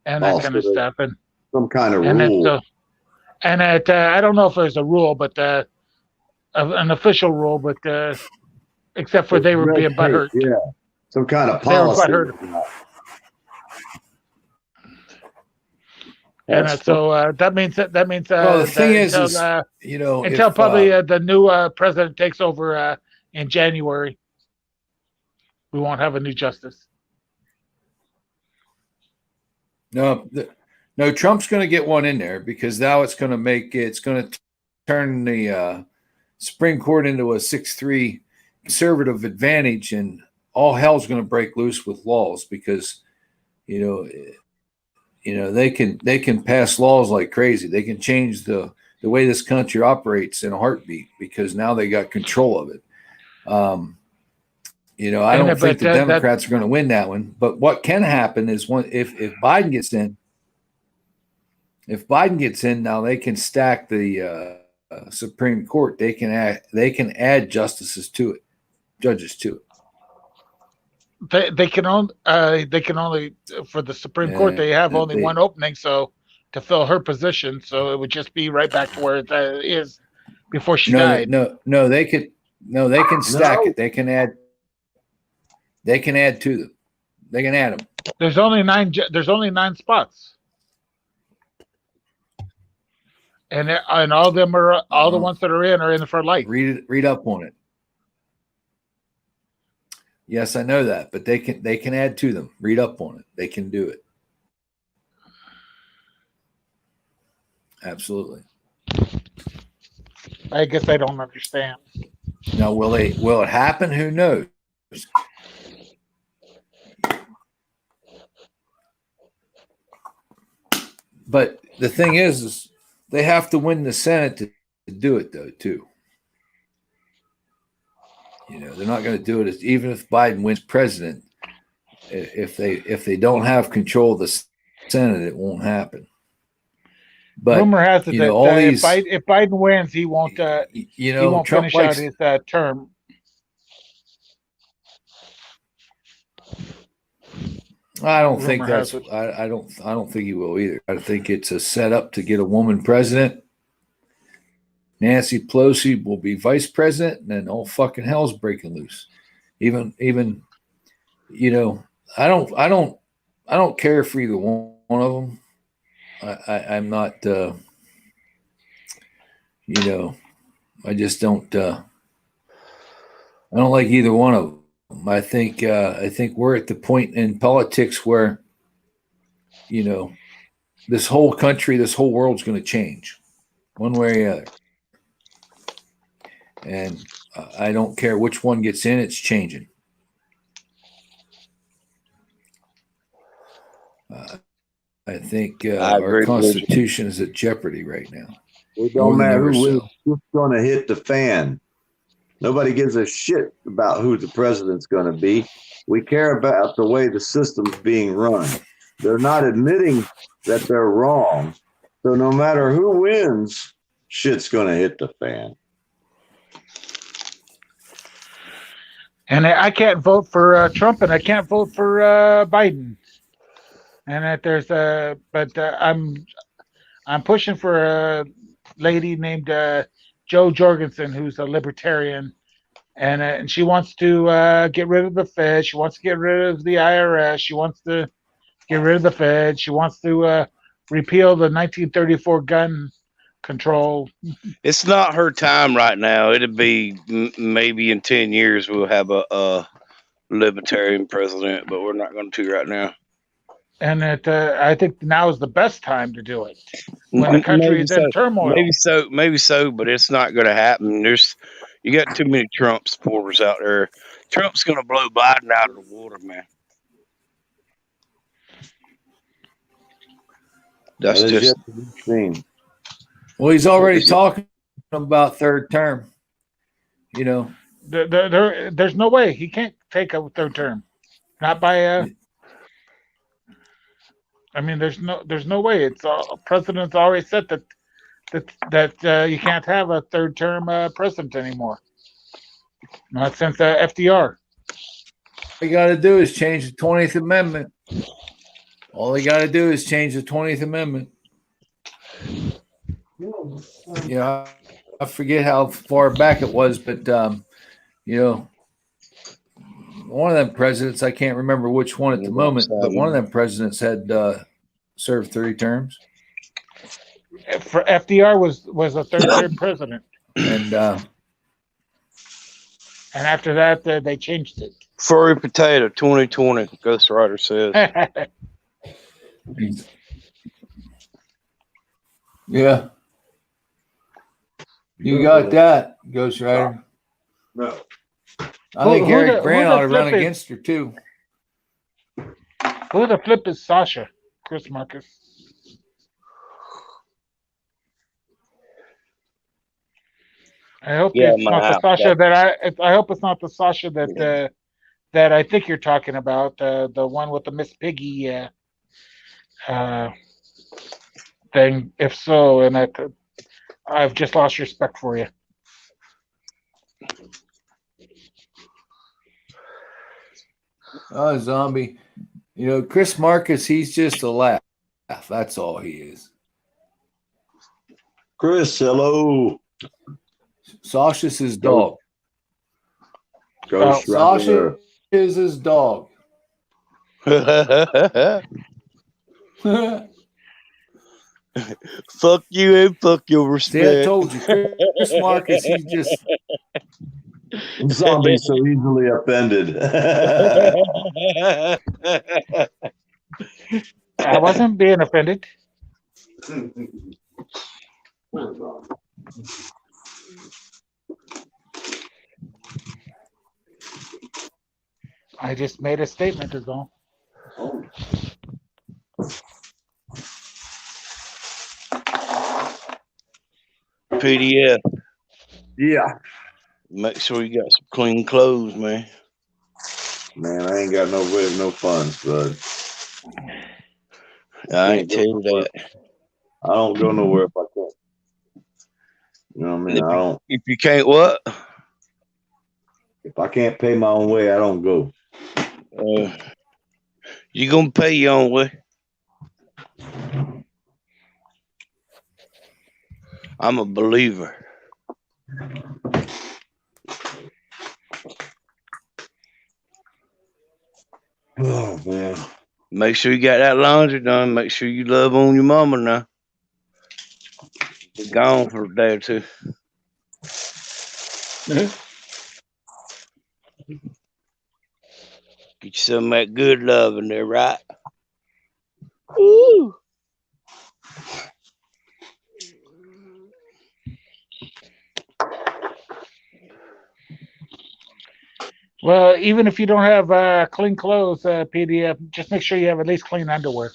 and that kind Also, of there's stuff, some kind of and that rule. I don't know if there's a rule, but an official rule, but except for they were Red being tape, butthurt. yeah. Some kind of They were policy. butthurt. And That's so that means Well, the thing is, you know, until if, probably the new president takes over in January, we won't have a new justice. no, Trump's going to get one in there because now it's going to turn the Supreme Court into a 6-3 conservative advantage, and all hell's going to break loose with laws because, you know, they can pass laws like crazy. They can change the way this country operates in a heartbeat because now they got control of it. You know, I don't think the Democrats are going to win that one. But what can happen is if Biden gets in, now they can stack the Supreme Court. They can add judges to it. They can only for the Supreme Court they have only one opening, so to fill her position, so it would just be right back to where it is before she died. No, they can stack it. They can add to them. They can add them. There's only 9 spots, and all of them are the ones that are in for life. Read up on it. Yes, I know that, but they can add to them. Read up on it. They can do it. Absolutely. I guess I don't understand. Now, will it happen? Who knows? But the thing is they have to win the Senate to do it, though, too. You know, they're not going to do it even if Biden wins president. If they don't have control of the Senate, it won't happen. But rumor has it that if Biden wins, he won't. He won't Trump finish out his term. I don't think that's. I don't think he will either. I think it's a setup to get a woman president. Nancy Pelosi will be vice president, and then all fucking hell's breaking loose. Even you know, I don't care for either one of them. I'm not. You know, I just don't. I don't like either one of them. I think we're at the point in politics where, you know, this whole country, this whole world's going to change, one way or the other. And I don't care which one gets in; it's changing. I think our Constitution is at jeopardy right now. It don't matter who's going to hit the fan. Nobody gives a shit about who the president's going to be. We care about the way the system's being run. They're not admitting that they're wrong. So no matter who wins, shit's going to hit the fan. And I can't vote for Trump, and I can't vote for Biden. And that there's I'm pushing for a lady named Jo Jorgensen, who's a libertarian, and she wants to get rid of the Fed. She wants to get rid of the IRS. She wants to get rid of the Fed. She wants to repeal the 1934 gun control. It's not her time right now. It'll be maybe in 10 years we'll have a libertarian president, but we're not going to right now. And I think now is the best time to do it when the country is in turmoil. Maybe so, but it's not going to happen. You got too many Trump supporters out there. Trump's going to blow Biden out of the water, man. That's just insane. Well, he's already talking about third term. You know, There's no way he can't take a third term. Not by I mean, there's no way. It's president's already said that you can't have a third term president anymore. Not since FDR. All you got to do is change the 20th Amendment. All you got to do is change the 20th Amendment. You know, I forget how far back it was, but you know, one of them presidents, I can't remember which one at the moment, but one of them presidents had served 3 terms. For FDR was a third term president, And after that they changed it. Furry potato 2020, Ghost Rider says. yeah, you got that, Ghost Rider. No. I think Who Gary the Grant ought to run flip is? against her too. Who the flip is Sasha? Chris Marcus. I hope Yeah, it's not the Sasha that I hope it's not the Sasha that that I think you're talking about. The one with the Miss Piggy thing. If so, and I've just lost respect for you. Oh, zombie. You know, Chris Marcus, he's just a laugh. That's all he is. Chris, hello. Sasha's his dog. Ghost Sasha Rider. is his dog. Fuck you and fuck your See, I respect. told you, Chris Marcus, he's just Zombie so easily offended. I wasn't being offended. I just made a statement, is all. PDF. Yeah. Make sure you got some clean clothes, man. Man, I ain't got no funds, bud. I ain't tell you that. I don't go nowhere if I can't. You know what I mean? I don't. If you can't what? If I can't pay my own way, I don't go. You gonna pay your own way. I'm a believer. Oh man. Make sure you got that laundry done. Make sure you love on your mama now. Be gone for a day or two. Get you some of that good love in there, right? Ooh. Well, even if you don't have clean clothes, PDF, just make sure you have at least clean underwear.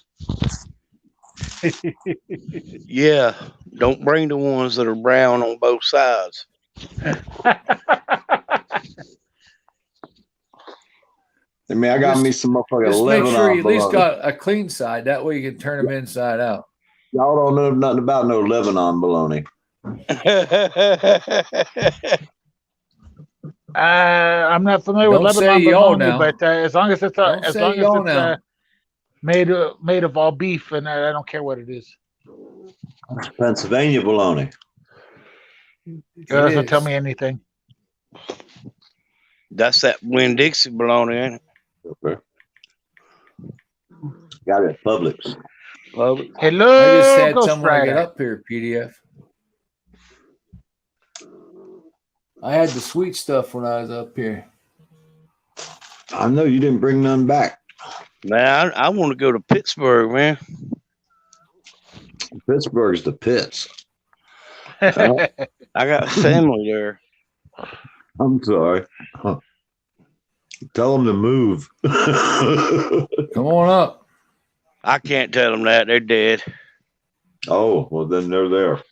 Yeah, don't bring the ones that are brown on both sides. I mean, I got me some motherfucking just make Lebanon sure you at least bologna. got a clean side. That way you can turn them inside out. Y'all don't know nothing about no Lebanon bologna. I'm not familiar with Don't say Lebanon y'all bologna, now. but as long as it's Don't say y'all now. made of all beef, and I don't care what it is. Pennsylvania bologna. It doesn't tell me anything. That's that Winn-Dixie bologna, ain't it? Okay. Got it at Publix. Publix. Hello, I just had Ghost someone get Rider. up here, PDF. I had the sweet stuff when I was up here. I know you didn't bring none back. Man, I want to go to Pittsburgh, man. Pittsburgh's the pits. I got family there. I'm sorry. Tell them to move. Come on up. I can't tell them that. They're dead. Oh, well, then they're there.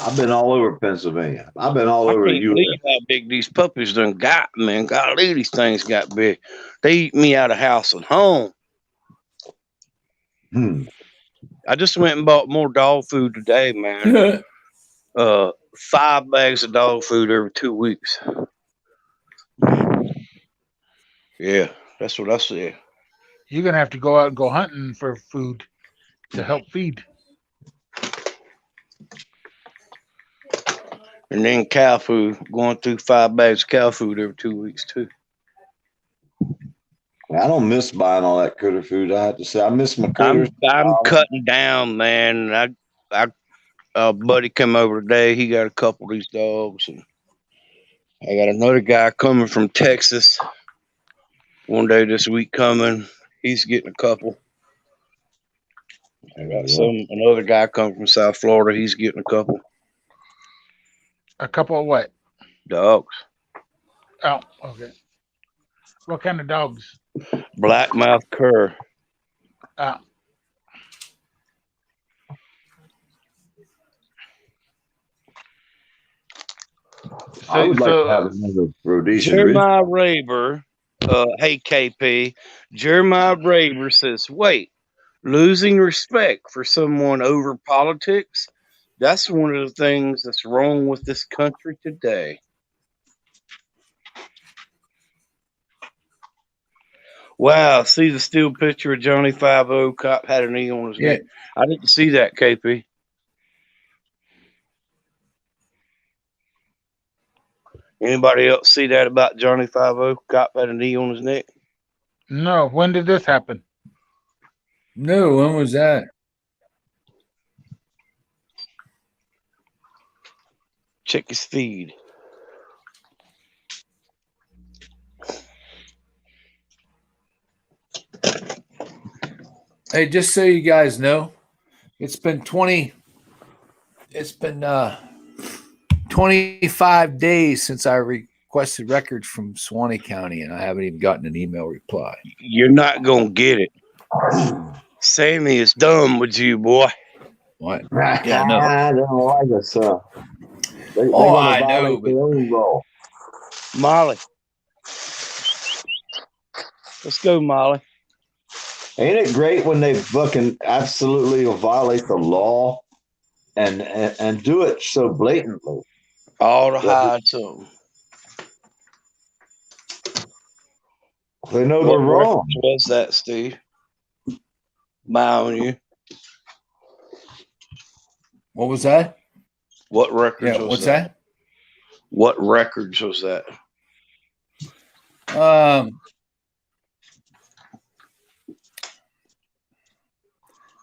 I've been all over Pennsylvania. I've been all I over the can't U.S. believe how big these puppies done got, man. Golly, these things got big. They eat me out of house and home. Hmm. I just went and bought more dog food today, man. 5 bags of dog food every 2 weeks. Yeah, that's what I said. You're gonna have to go out and go hunting for food to help feed. And then cow food, going through 5 bags of cow food every 2 weeks too. I don't miss buying all that critter food. I have to say, I miss my critters. I'm cutting down, man. A buddy come over today. He got a couple of these dogs, and I got another guy coming from Texas one day this week coming. He's getting a couple. I got another guy coming from South Florida. He's getting a couple. A couple of what? Dogs. Oh, okay. What kind of dogs? Blackmouth cur. Oh. I would like to have another Rhodesian. Jeremiah Raber, hey KP, Jeremiah Raber says, wait, losing respect for someone over politics? That's one of the things that's wrong with this country today. Wow, see the still picture of Johnny 5-0, cop had an E on his neck. I didn't see that, KP. Anybody else see that about Johnny 5-0, cop had an E on his neck? No, when did this happen? No, when was that? Check his feed. Hey, just so you guys know, it's been 25 days since I requested records from Suwannee County, and I haven't even gotten an email reply. You're not going to get it. Sammy is done with you, boy. What? Yeah, no. I don't like us. I know. But... Molly. Let's go, Molly. Ain't it great when they fucking absolutely violate the law and do it so blatantly? All to hide something. They know they're wrong. What was that, Steve? My on you. What was that? What records was what's that? What records was that?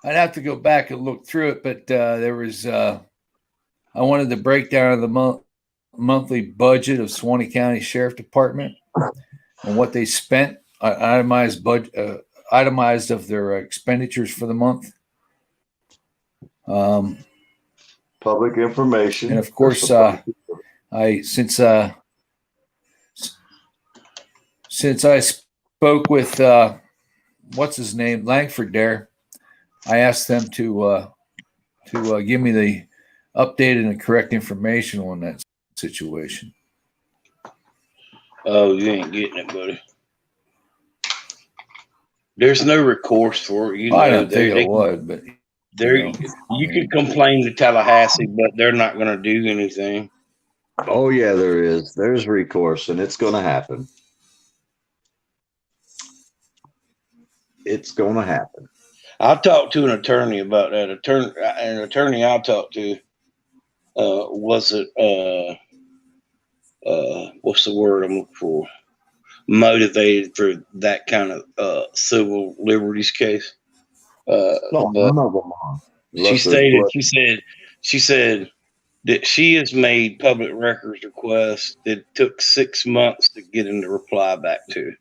I'd have to go back and look through it, but there was I wanted the breakdown of the monthly budget of Suwannee County Sheriff Department and what they spent, itemized of their expenditures for the month. Public information, and of course, since I spoke with what's his name, Langford there. I asked them to give me the updated and correct information on that situation. Oh, you ain't getting it, buddy. There's no recourse for it. You know, I don't think I would, but you could complain to Tallahassee, but they're not going to do anything. Oh yeah, there is. There's recourse, and it's going to happen. It's going to happen. I talked to an attorney about that. An attorney I talked to what's the word I'm looking for? Motivated for that kind of civil liberties case. None of them are. She said that she has made public records requests that took 6 months to get him to reply back to.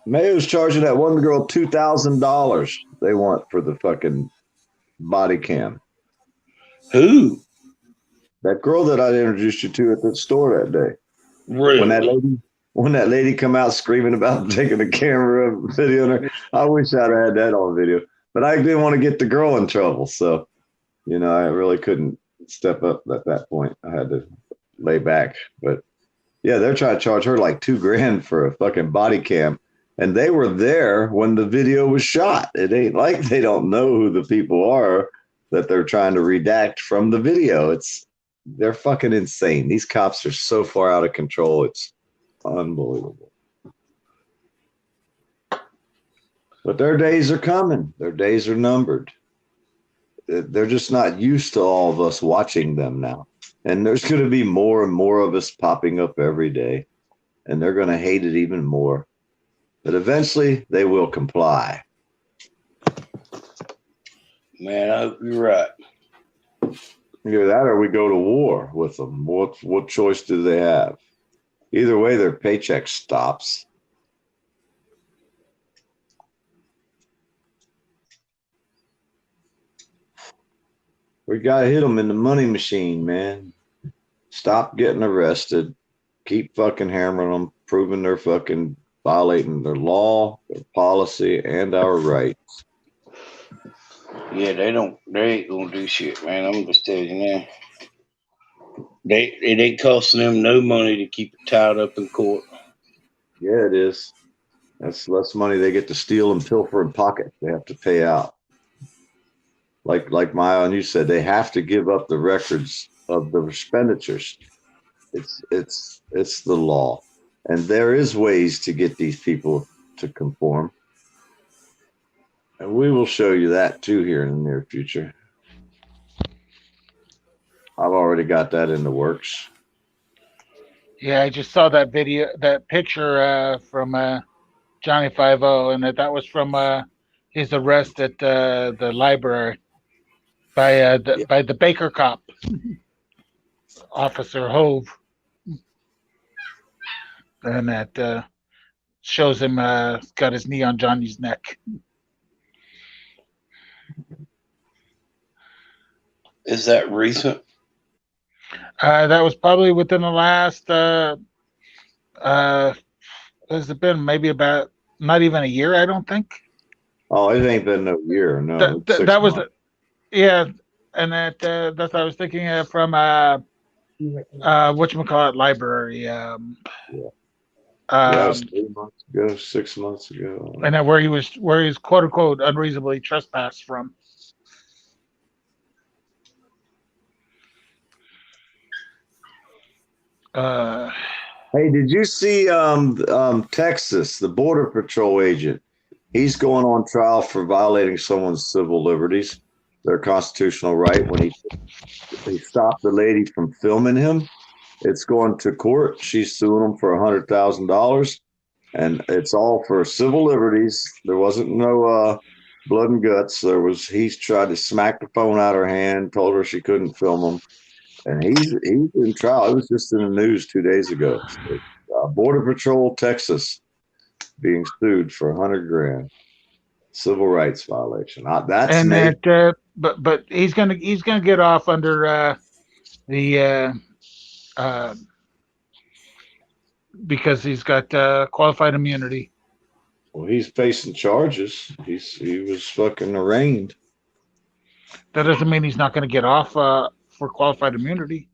Mayo's charging that one girl $2,000 they want for the fucking body cam. Who? That girl that I introduced you to at the store that day. Really? When that lady come out screaming about taking a camera video on her, I wish I'd had that on video. But I didn't want to get the girl in trouble, so You know, I really couldn't step up at that point. I had to lay back. But yeah, they're trying to charge her like $2,000 for a fucking body cam. And they were there when the video was shot. It ain't like they don't know who the people are that they're trying to redact from the video. They're fucking insane. These cops are so far out of control. It's unbelievable. But their days are coming. Their days are numbered. They're just not used to all of us watching them now. And there's going to be more and more of us popping up every day. And they're going to hate it even more. But eventually they will comply. Man, I hope you're right. Either that or we go to war with them. What choice do they have? Either way, their paycheck stops. We got to hit them in the money machine, man. Stop getting arrested. Keep fucking hammering them, proving they're fucking violating their law, their policy, and our rights. Yeah, they ain't gonna do shit, man. I'm just telling you now. It ain't costing them no money to keep it tied up in court. Yeah, it is. That's less money they get to steal and pilfer and pocket. They have to pay out. Like Maya and you said, they have to give up the records of the expenditures. It's the law, and there is ways to get these people to conform, and we will show you that too here in the near future. I've already got that in the works. Yeah, I just saw that picture from Johnny 50, and that was from his arrest at the library by the Baker cop, Officer Hove, and that shows him got his knee on Johnny's neck. Is that recent? That was probably within the last. Has it been maybe about not even a year? I don't think. Oh, it ain't been no year. No, That was yeah, and that's what I was thinking from whatchamacallit library. that was 3 months ago, 6 months ago, and then where he was quote unquote unreasonably trespassed from. Hey, did you see Texas, the Border Patrol agent? He's going on trial for violating someone's civil liberties, their constitutional right, when he stopped the lady from filming him. It's going to court. She's suing him for $100,000, and it's all for civil liberties. There wasn't no blood and guts. He's tried to smack the phone out of her hand, told her she couldn't film him. And he's in trial. It was just in the news 2 days ago. Border Patrol, Texas, being sued for $100,000, civil rights violation. That's and that, but he's gonna get off under the because he's got qualified immunity. Well, he's facing charges. He was fucking arraigned. That doesn't mean he's not going to get off for qualified immunity.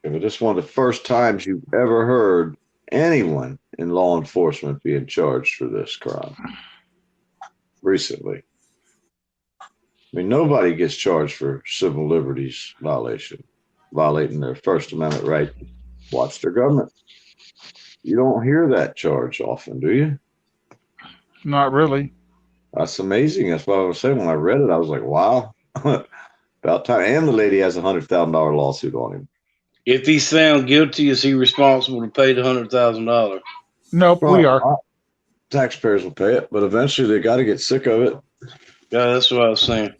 But this is one of the first times you've ever heard anyone in law enforcement being charged for this crime recently. I mean, nobody gets charged for civil liberties violating their First Amendment right to watch their government. You don't hear that charge often, do you? Not really. That's amazing. That's what I was saying when I read it. I was like, wow. About time. And the lady has a $100,000 lawsuit on him. If he's found guilty, is he responsible to pay the $100,000? Nope, we are. Taxpayers will pay it, but eventually they got to get sick of it. Yeah, that's what I was saying.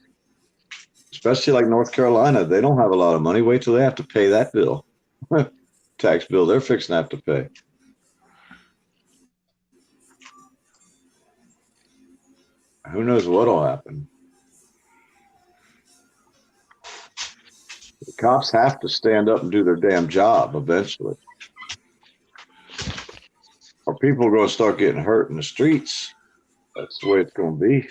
Especially like North Carolina, they don't have a lot of money. Wait till they have to pay that bill. Tax bill they're fixing to have to pay. Who knows what'll happen? The cops have to stand up and do their damn job eventually. Or people are going to start getting hurt in the streets. That's the way it's going to be.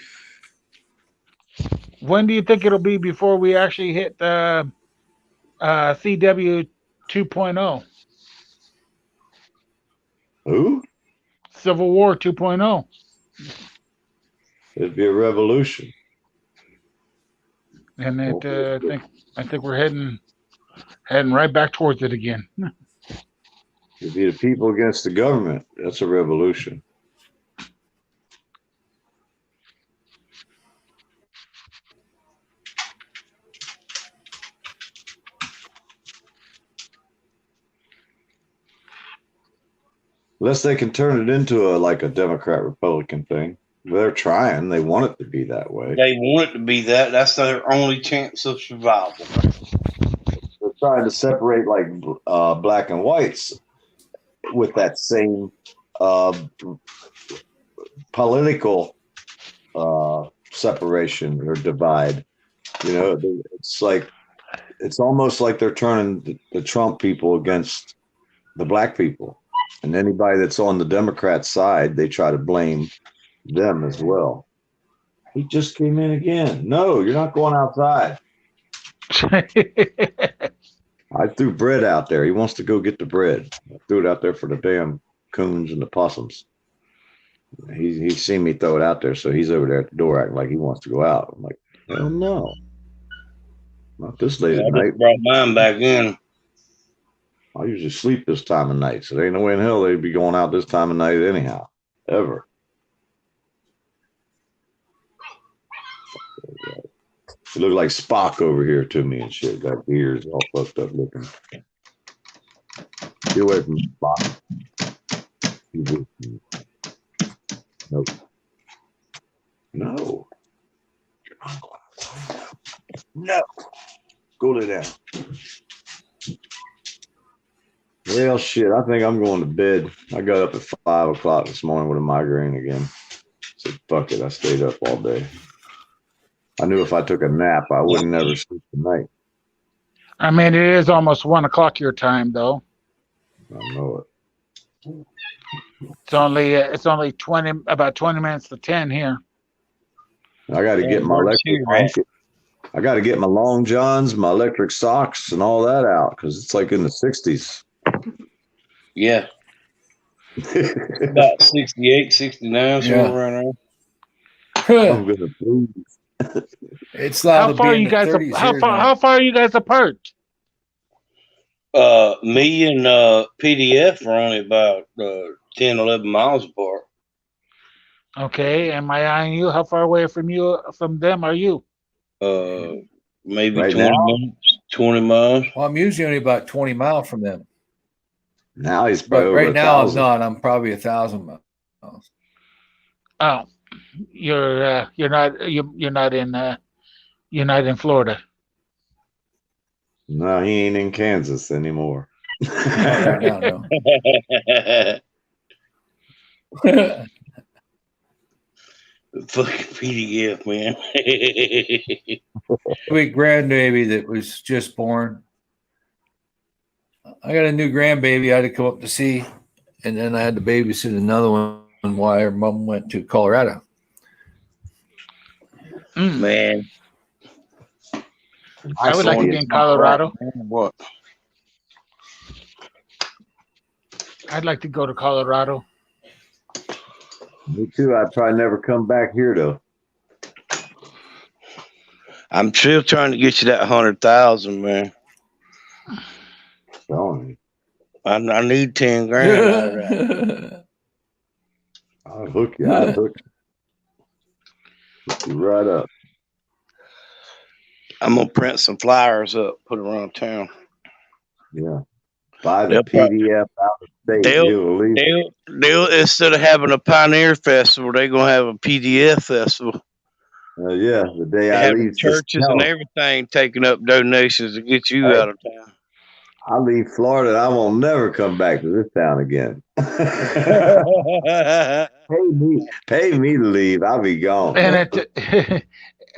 When do you think it'll be before we actually hit the CW 2.0, Who? Civil War 2.0? It'd be a revolution. And I think we're heading right back towards it again. It'd be the people against the government. That's a revolution. Unless they can turn it into a Democrat Republican thing. They're trying. They want it to be that way. They want it to be that. That's their only chance of survival. They're trying to separate black and whites with that same political separation or divide. It's almost like they're turning the Trump people against the black people. And anybody that's on the Democrat side, they try to blame them as well. He just came in again. No, you're not going outside. I threw bread out there. He wants to go get the bread. I threw it out there for the damn coons and the possums. He's seen me throw it out there, so he's over there at the door acting like he wants to go out. I'm like, hell no. Not this late at night. I just brought mine back in. I usually sleep this time of night, so there ain't no way in hell they'd be going out this time of night anyhow, ever. It looked like Spock over here to me and shit. Got ears all fucked up looking. Get away from me, Spock. Nope. No. No. Go lay down. Well, shit, I think I'm going to bed. I got up at 5 o'clock this morning with a migraine again. Said, fuck it. I stayed up all day. I knew if I took a nap, I wouldn't never sleep tonight. I mean, it is almost 1 o'clock your time, though. I know it. It's only about 20 minutes to 10 here. I got to get my electric blanket. I got to get my long johns, my electric socks, and all that out because it's like in the 60s. Yeah. About 68, 69, somewhere around there. I'm gonna lose. It's loud. How far are you guys? How far are you guys apart? Me and PDF are only about 10, 11 miles apart. Okay, and my eye and you, how far away from them are you? Maybe Right 20 now? minutes, 20 miles. Well, I'm usually only about 20 miles from them. Now he's But probably right over now I'm 1,000. not. I'm probably 1,000 miles. Oh, you're not in Florida. No, he ain't in Kansas anymore. Not right now, no. Fucking PDF, man. Sweet grandbaby that was just born. I got a new grandbaby I had to come up to see, and then I had to babysit another one while her mom went to Colorado. Man, I would like to be in Colorado. What? I'd like to go to Colorado. Me too. I'd probably never come back here though. I'm still trying to get you that 100,000, man. Telling you. I need 10 grand out of that. I'll hook you. I'll hook you right up. I'm gonna print some flyers up, put around town. Yeah. Buy the PDF out of state. They'll instead of having a Pioneer Festival, they're gonna have a PDF festival. Yeah, the day I Having leave churches and everything taking up donations to get you out of town. I leave Florida and I will never come back to this town again. Pay me to leave. I'll be gone. And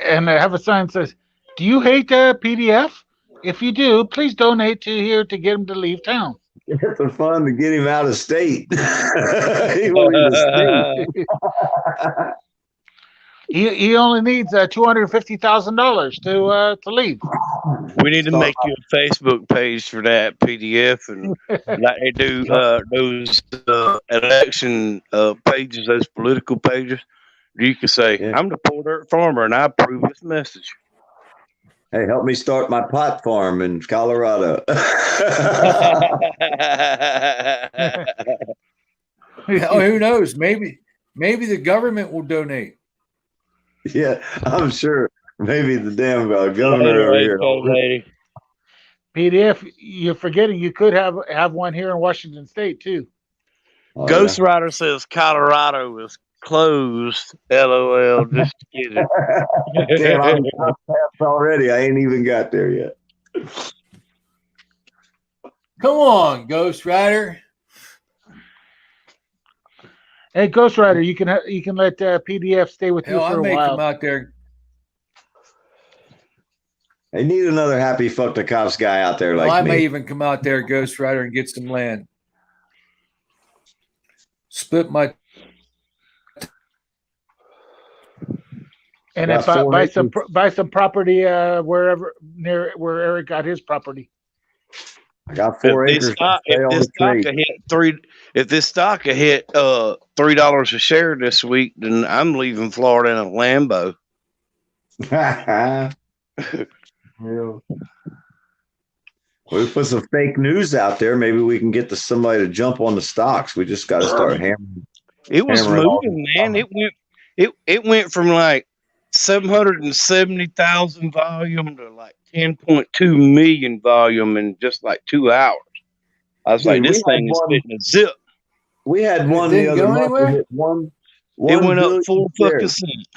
and I have a sign that says, "Do you hate PDF? If you do, please donate to here to get him to leave town." It's the fun to get him out of state. He won't leave the state. He only needs $250,000 to leave. We need to make you a Facebook page for that PDF, and like they do those election pages, those political pages. You can say, Yeah. "I'm the poor dirt farmer, and I approve this message." Hey, help me start my pot farm in Colorado. Oh, who knows? Maybe the government will donate. Yeah, I'm sure. Maybe the damn governor over here. lady. PDF, you're forgetting you could have one here in Washington State too. Oh, Ghost Rider says Colorado is closed. LOL. Just kidding. Damn, I'm past already. I ain't even got there yet. Come on, Ghost Rider. Hey, Ghost Rider, you can let PDF stay with Hell, you I for a may while. come out there. They need another happy fuck the cops guy out there like I me. may even come out there, Ghost Rider, and get some land. Split my. And Got then 4 buy some property wherever near where Eric got his property. I got 4 acres. If this stock had hit $3 a share this week, then I'm leaving Florida in a Lambo. Yeah. We put some fake news out there. Maybe we can get somebody to jump on the stocks. We just got to start hammering. It was hammering all moving, man. It went from like 770,000 volume to like 10.2 million volume in just like 2 hours. I was like, this thing is fitting a zip. We had And it one the didn't other go month. anywhere? It hit one It went up billion 4 shares. fucking cents.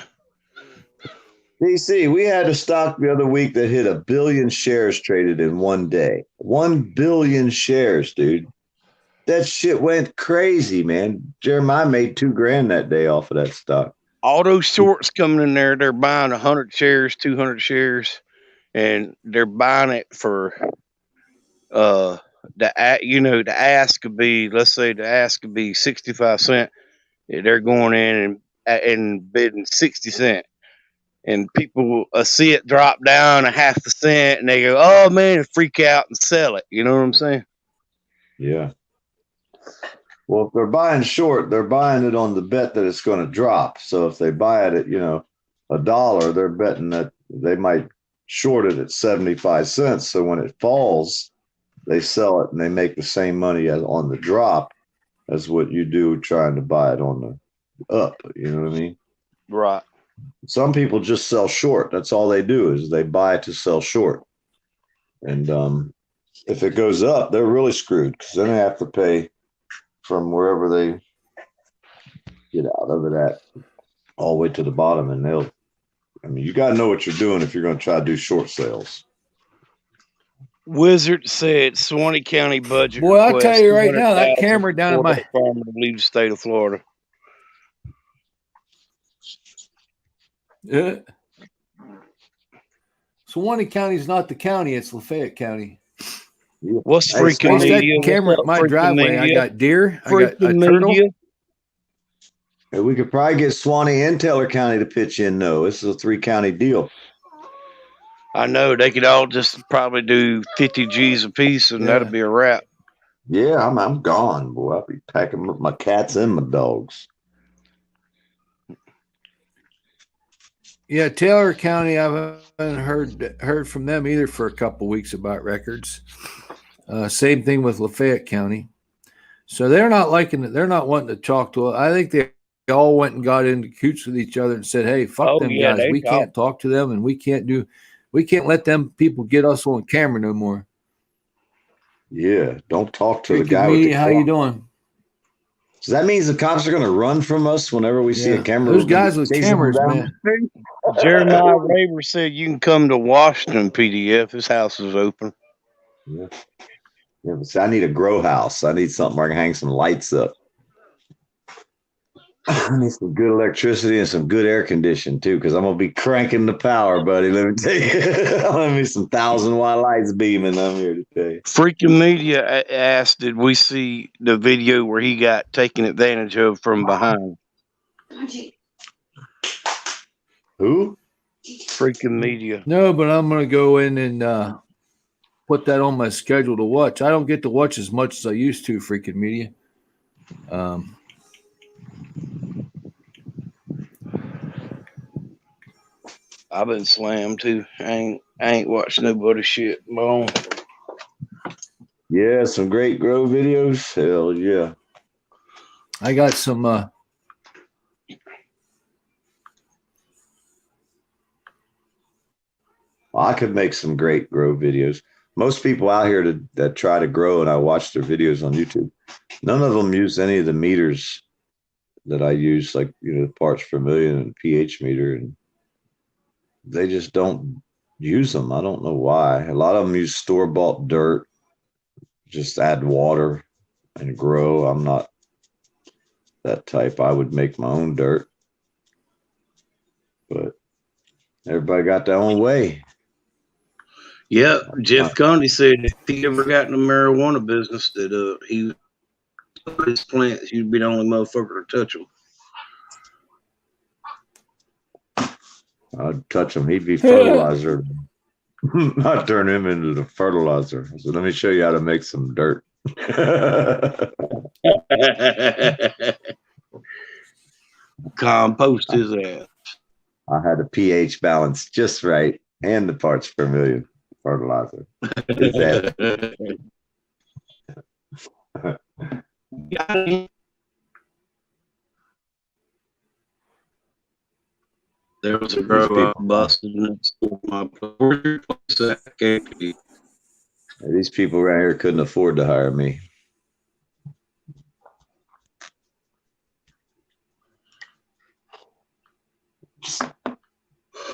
DC, we had a stock the other week that hit 1 billion shares traded in one day. 1 billion shares, dude. That shit went crazy, man. Jeremiah made $2,000 that day off of that stock. All those shorts coming in there, they're buying 100 shares, 200 shares, and they're buying it for the ask could be, let's say the ask could be 65 cents. They're going in and bidding 60 cents. And people see it drop down 0.5 cent, and they go, "Oh man," and freak out and sell it. You know what I'm saying? Yeah. Well, if they're buying short, they're buying it on the bet that it's going to drop. So if they buy it at, $1, they're betting that they might short it at 75 cents. So when it falls, they sell it and they make the same money as on the drop as what you do trying to buy it on the up. You know what I mean? Right. Some people just sell short. That's all they do is they buy to sell short. And if it goes up, they're really screwed because then they have to pay from wherever they get out of it at all the way to the bottom. And you got to know what you're doing if you're going to try to do short sales. Wizard said Suwannee County budget. Boy, I'll tell you right now, that camera down at my farmer to leave the state of Florida. Suwannee County is not the county; it's Lafayette County. What's Hey, freaking Swanee, media? That camera at my driveway. I got deer. I got a turtle. Hey, we could probably get Suwannee and Taylor County to pitch in. No, this is a 3-county deal. I know they could all just probably do 50 G's a piece, and that'd be a wrap. Yeah, I'm gone, boy. I'll be packing up my cats and my dogs. Yeah, Taylor County. I haven't heard from them either for a couple weeks about records. Same thing with Lafayette County. So they're not liking it. They're not wanting to talk to us. I think they all went and got into coots with each other and said, "Hey, fuck them guys. We can't talk to them, and we can't let them people get us on camera no more." Yeah, don't talk to the guy with the how you doing? So that means the cops are going to run from us whenever we see a camera. Those guys with cameras, man. Jeremiah Raver said you can come to Washington, PDF. His house is open. Yeah, but see, I need a grow house. I need something where I can hang some lights up. I need some good electricity and some good air conditioning too, because I'm gonna be cranking the power, buddy. Let me tell you, let me some 1,000-watt lights beaming. I'm here to tell you. Freaking media asked, "Did we see the video where he got taken advantage of from behind?" Who? Freaking media. No, but I'm gonna go in and put that on my schedule to watch. I don't get to watch as much as I used to. Freaking media. I've been slammed too. I ain't watched nobody's shit. Boom. Yeah, some great grow videos. Hell yeah. I got some. I could make some great grow videos. Most people out here that try to grow, and I watch their videos on YouTube, none of them use any of the meters that I use, like, the parts per million and pH meter, and they just don't use them. I don't know why. A lot of them use store-bought dirt, just add water and grow. I'm not that type. I would make my own dirt, but everybody got their own way. Yeah, Jeff Conde said if he ever got in the marijuana business, that he his plants, you'd be the only motherfucker to touch them. I'd touch him. He'd be fertilizer. I'd turn him into the fertilizer. So let me show you how to make some dirt. Compost his ass. I had the pH balance just right and the parts per million fertilizer. There was a girl I busted next door to my place. These people right here couldn't afford to hire me.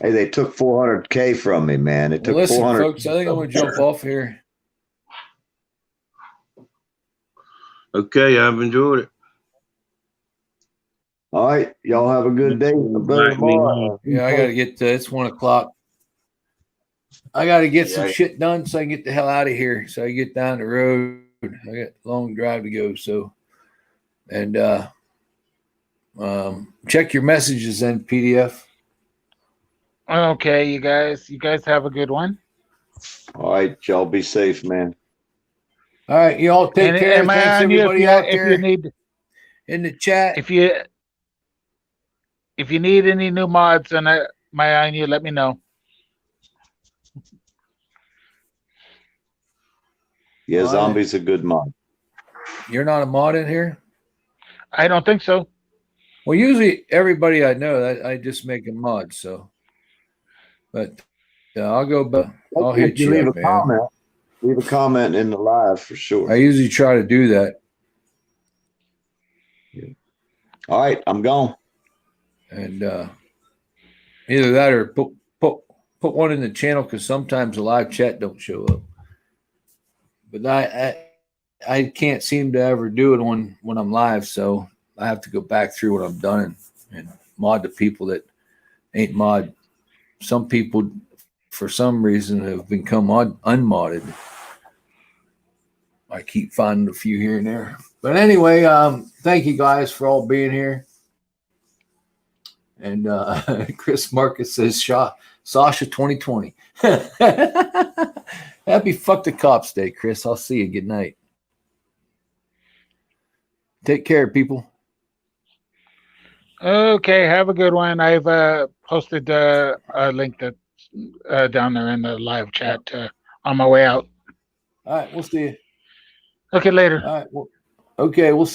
Hey, they took $400K from me, man. It took Listen, 400. folks, I think I'm gonna jump off here. Okay, I've enjoyed it. All right, y'all have a good day. Yeah, I gotta get. It's 1 o'clock. I gotta get some shit done so I can get the hell out of here. So I get down the road. I got a long drive to go. So, and check your messages in PDF. Okay, you guys have a good one. All right, y'all be safe, man. All right, y'all take care. Am I Thanks on you everybody out there if you need in the chat. if you need any new mods and am I on you, let me know. Yeah, Zombie's a good mod. You're not a mod in here? I don't think so. Well, usually everybody I know, I just make a mod. So, but I'll go. But I'll hit you leave up, a man. comment. Leave a comment in the live for sure. I usually try to do that. All right, I'm gone. And either that or put one in the channel, because sometimes the live chat don't show up. But I can't seem to ever do it when I'm live, so I have to go back through what I've done and mod the people that ain't mod. Some people, for some reason, have become unmodded. I keep finding a few here and there. But anyway, thank you guys for all being here. And Chris Marcus says, Sasha 2020. Happy Fuck the Cops Day, Chris. I'll see you. Good night. Take care, people. Okay, have a good one. I've posted a link that's down there in the live chat on my way out. All right, we'll see you. Okay, later. All right. Well, okay, we'll see.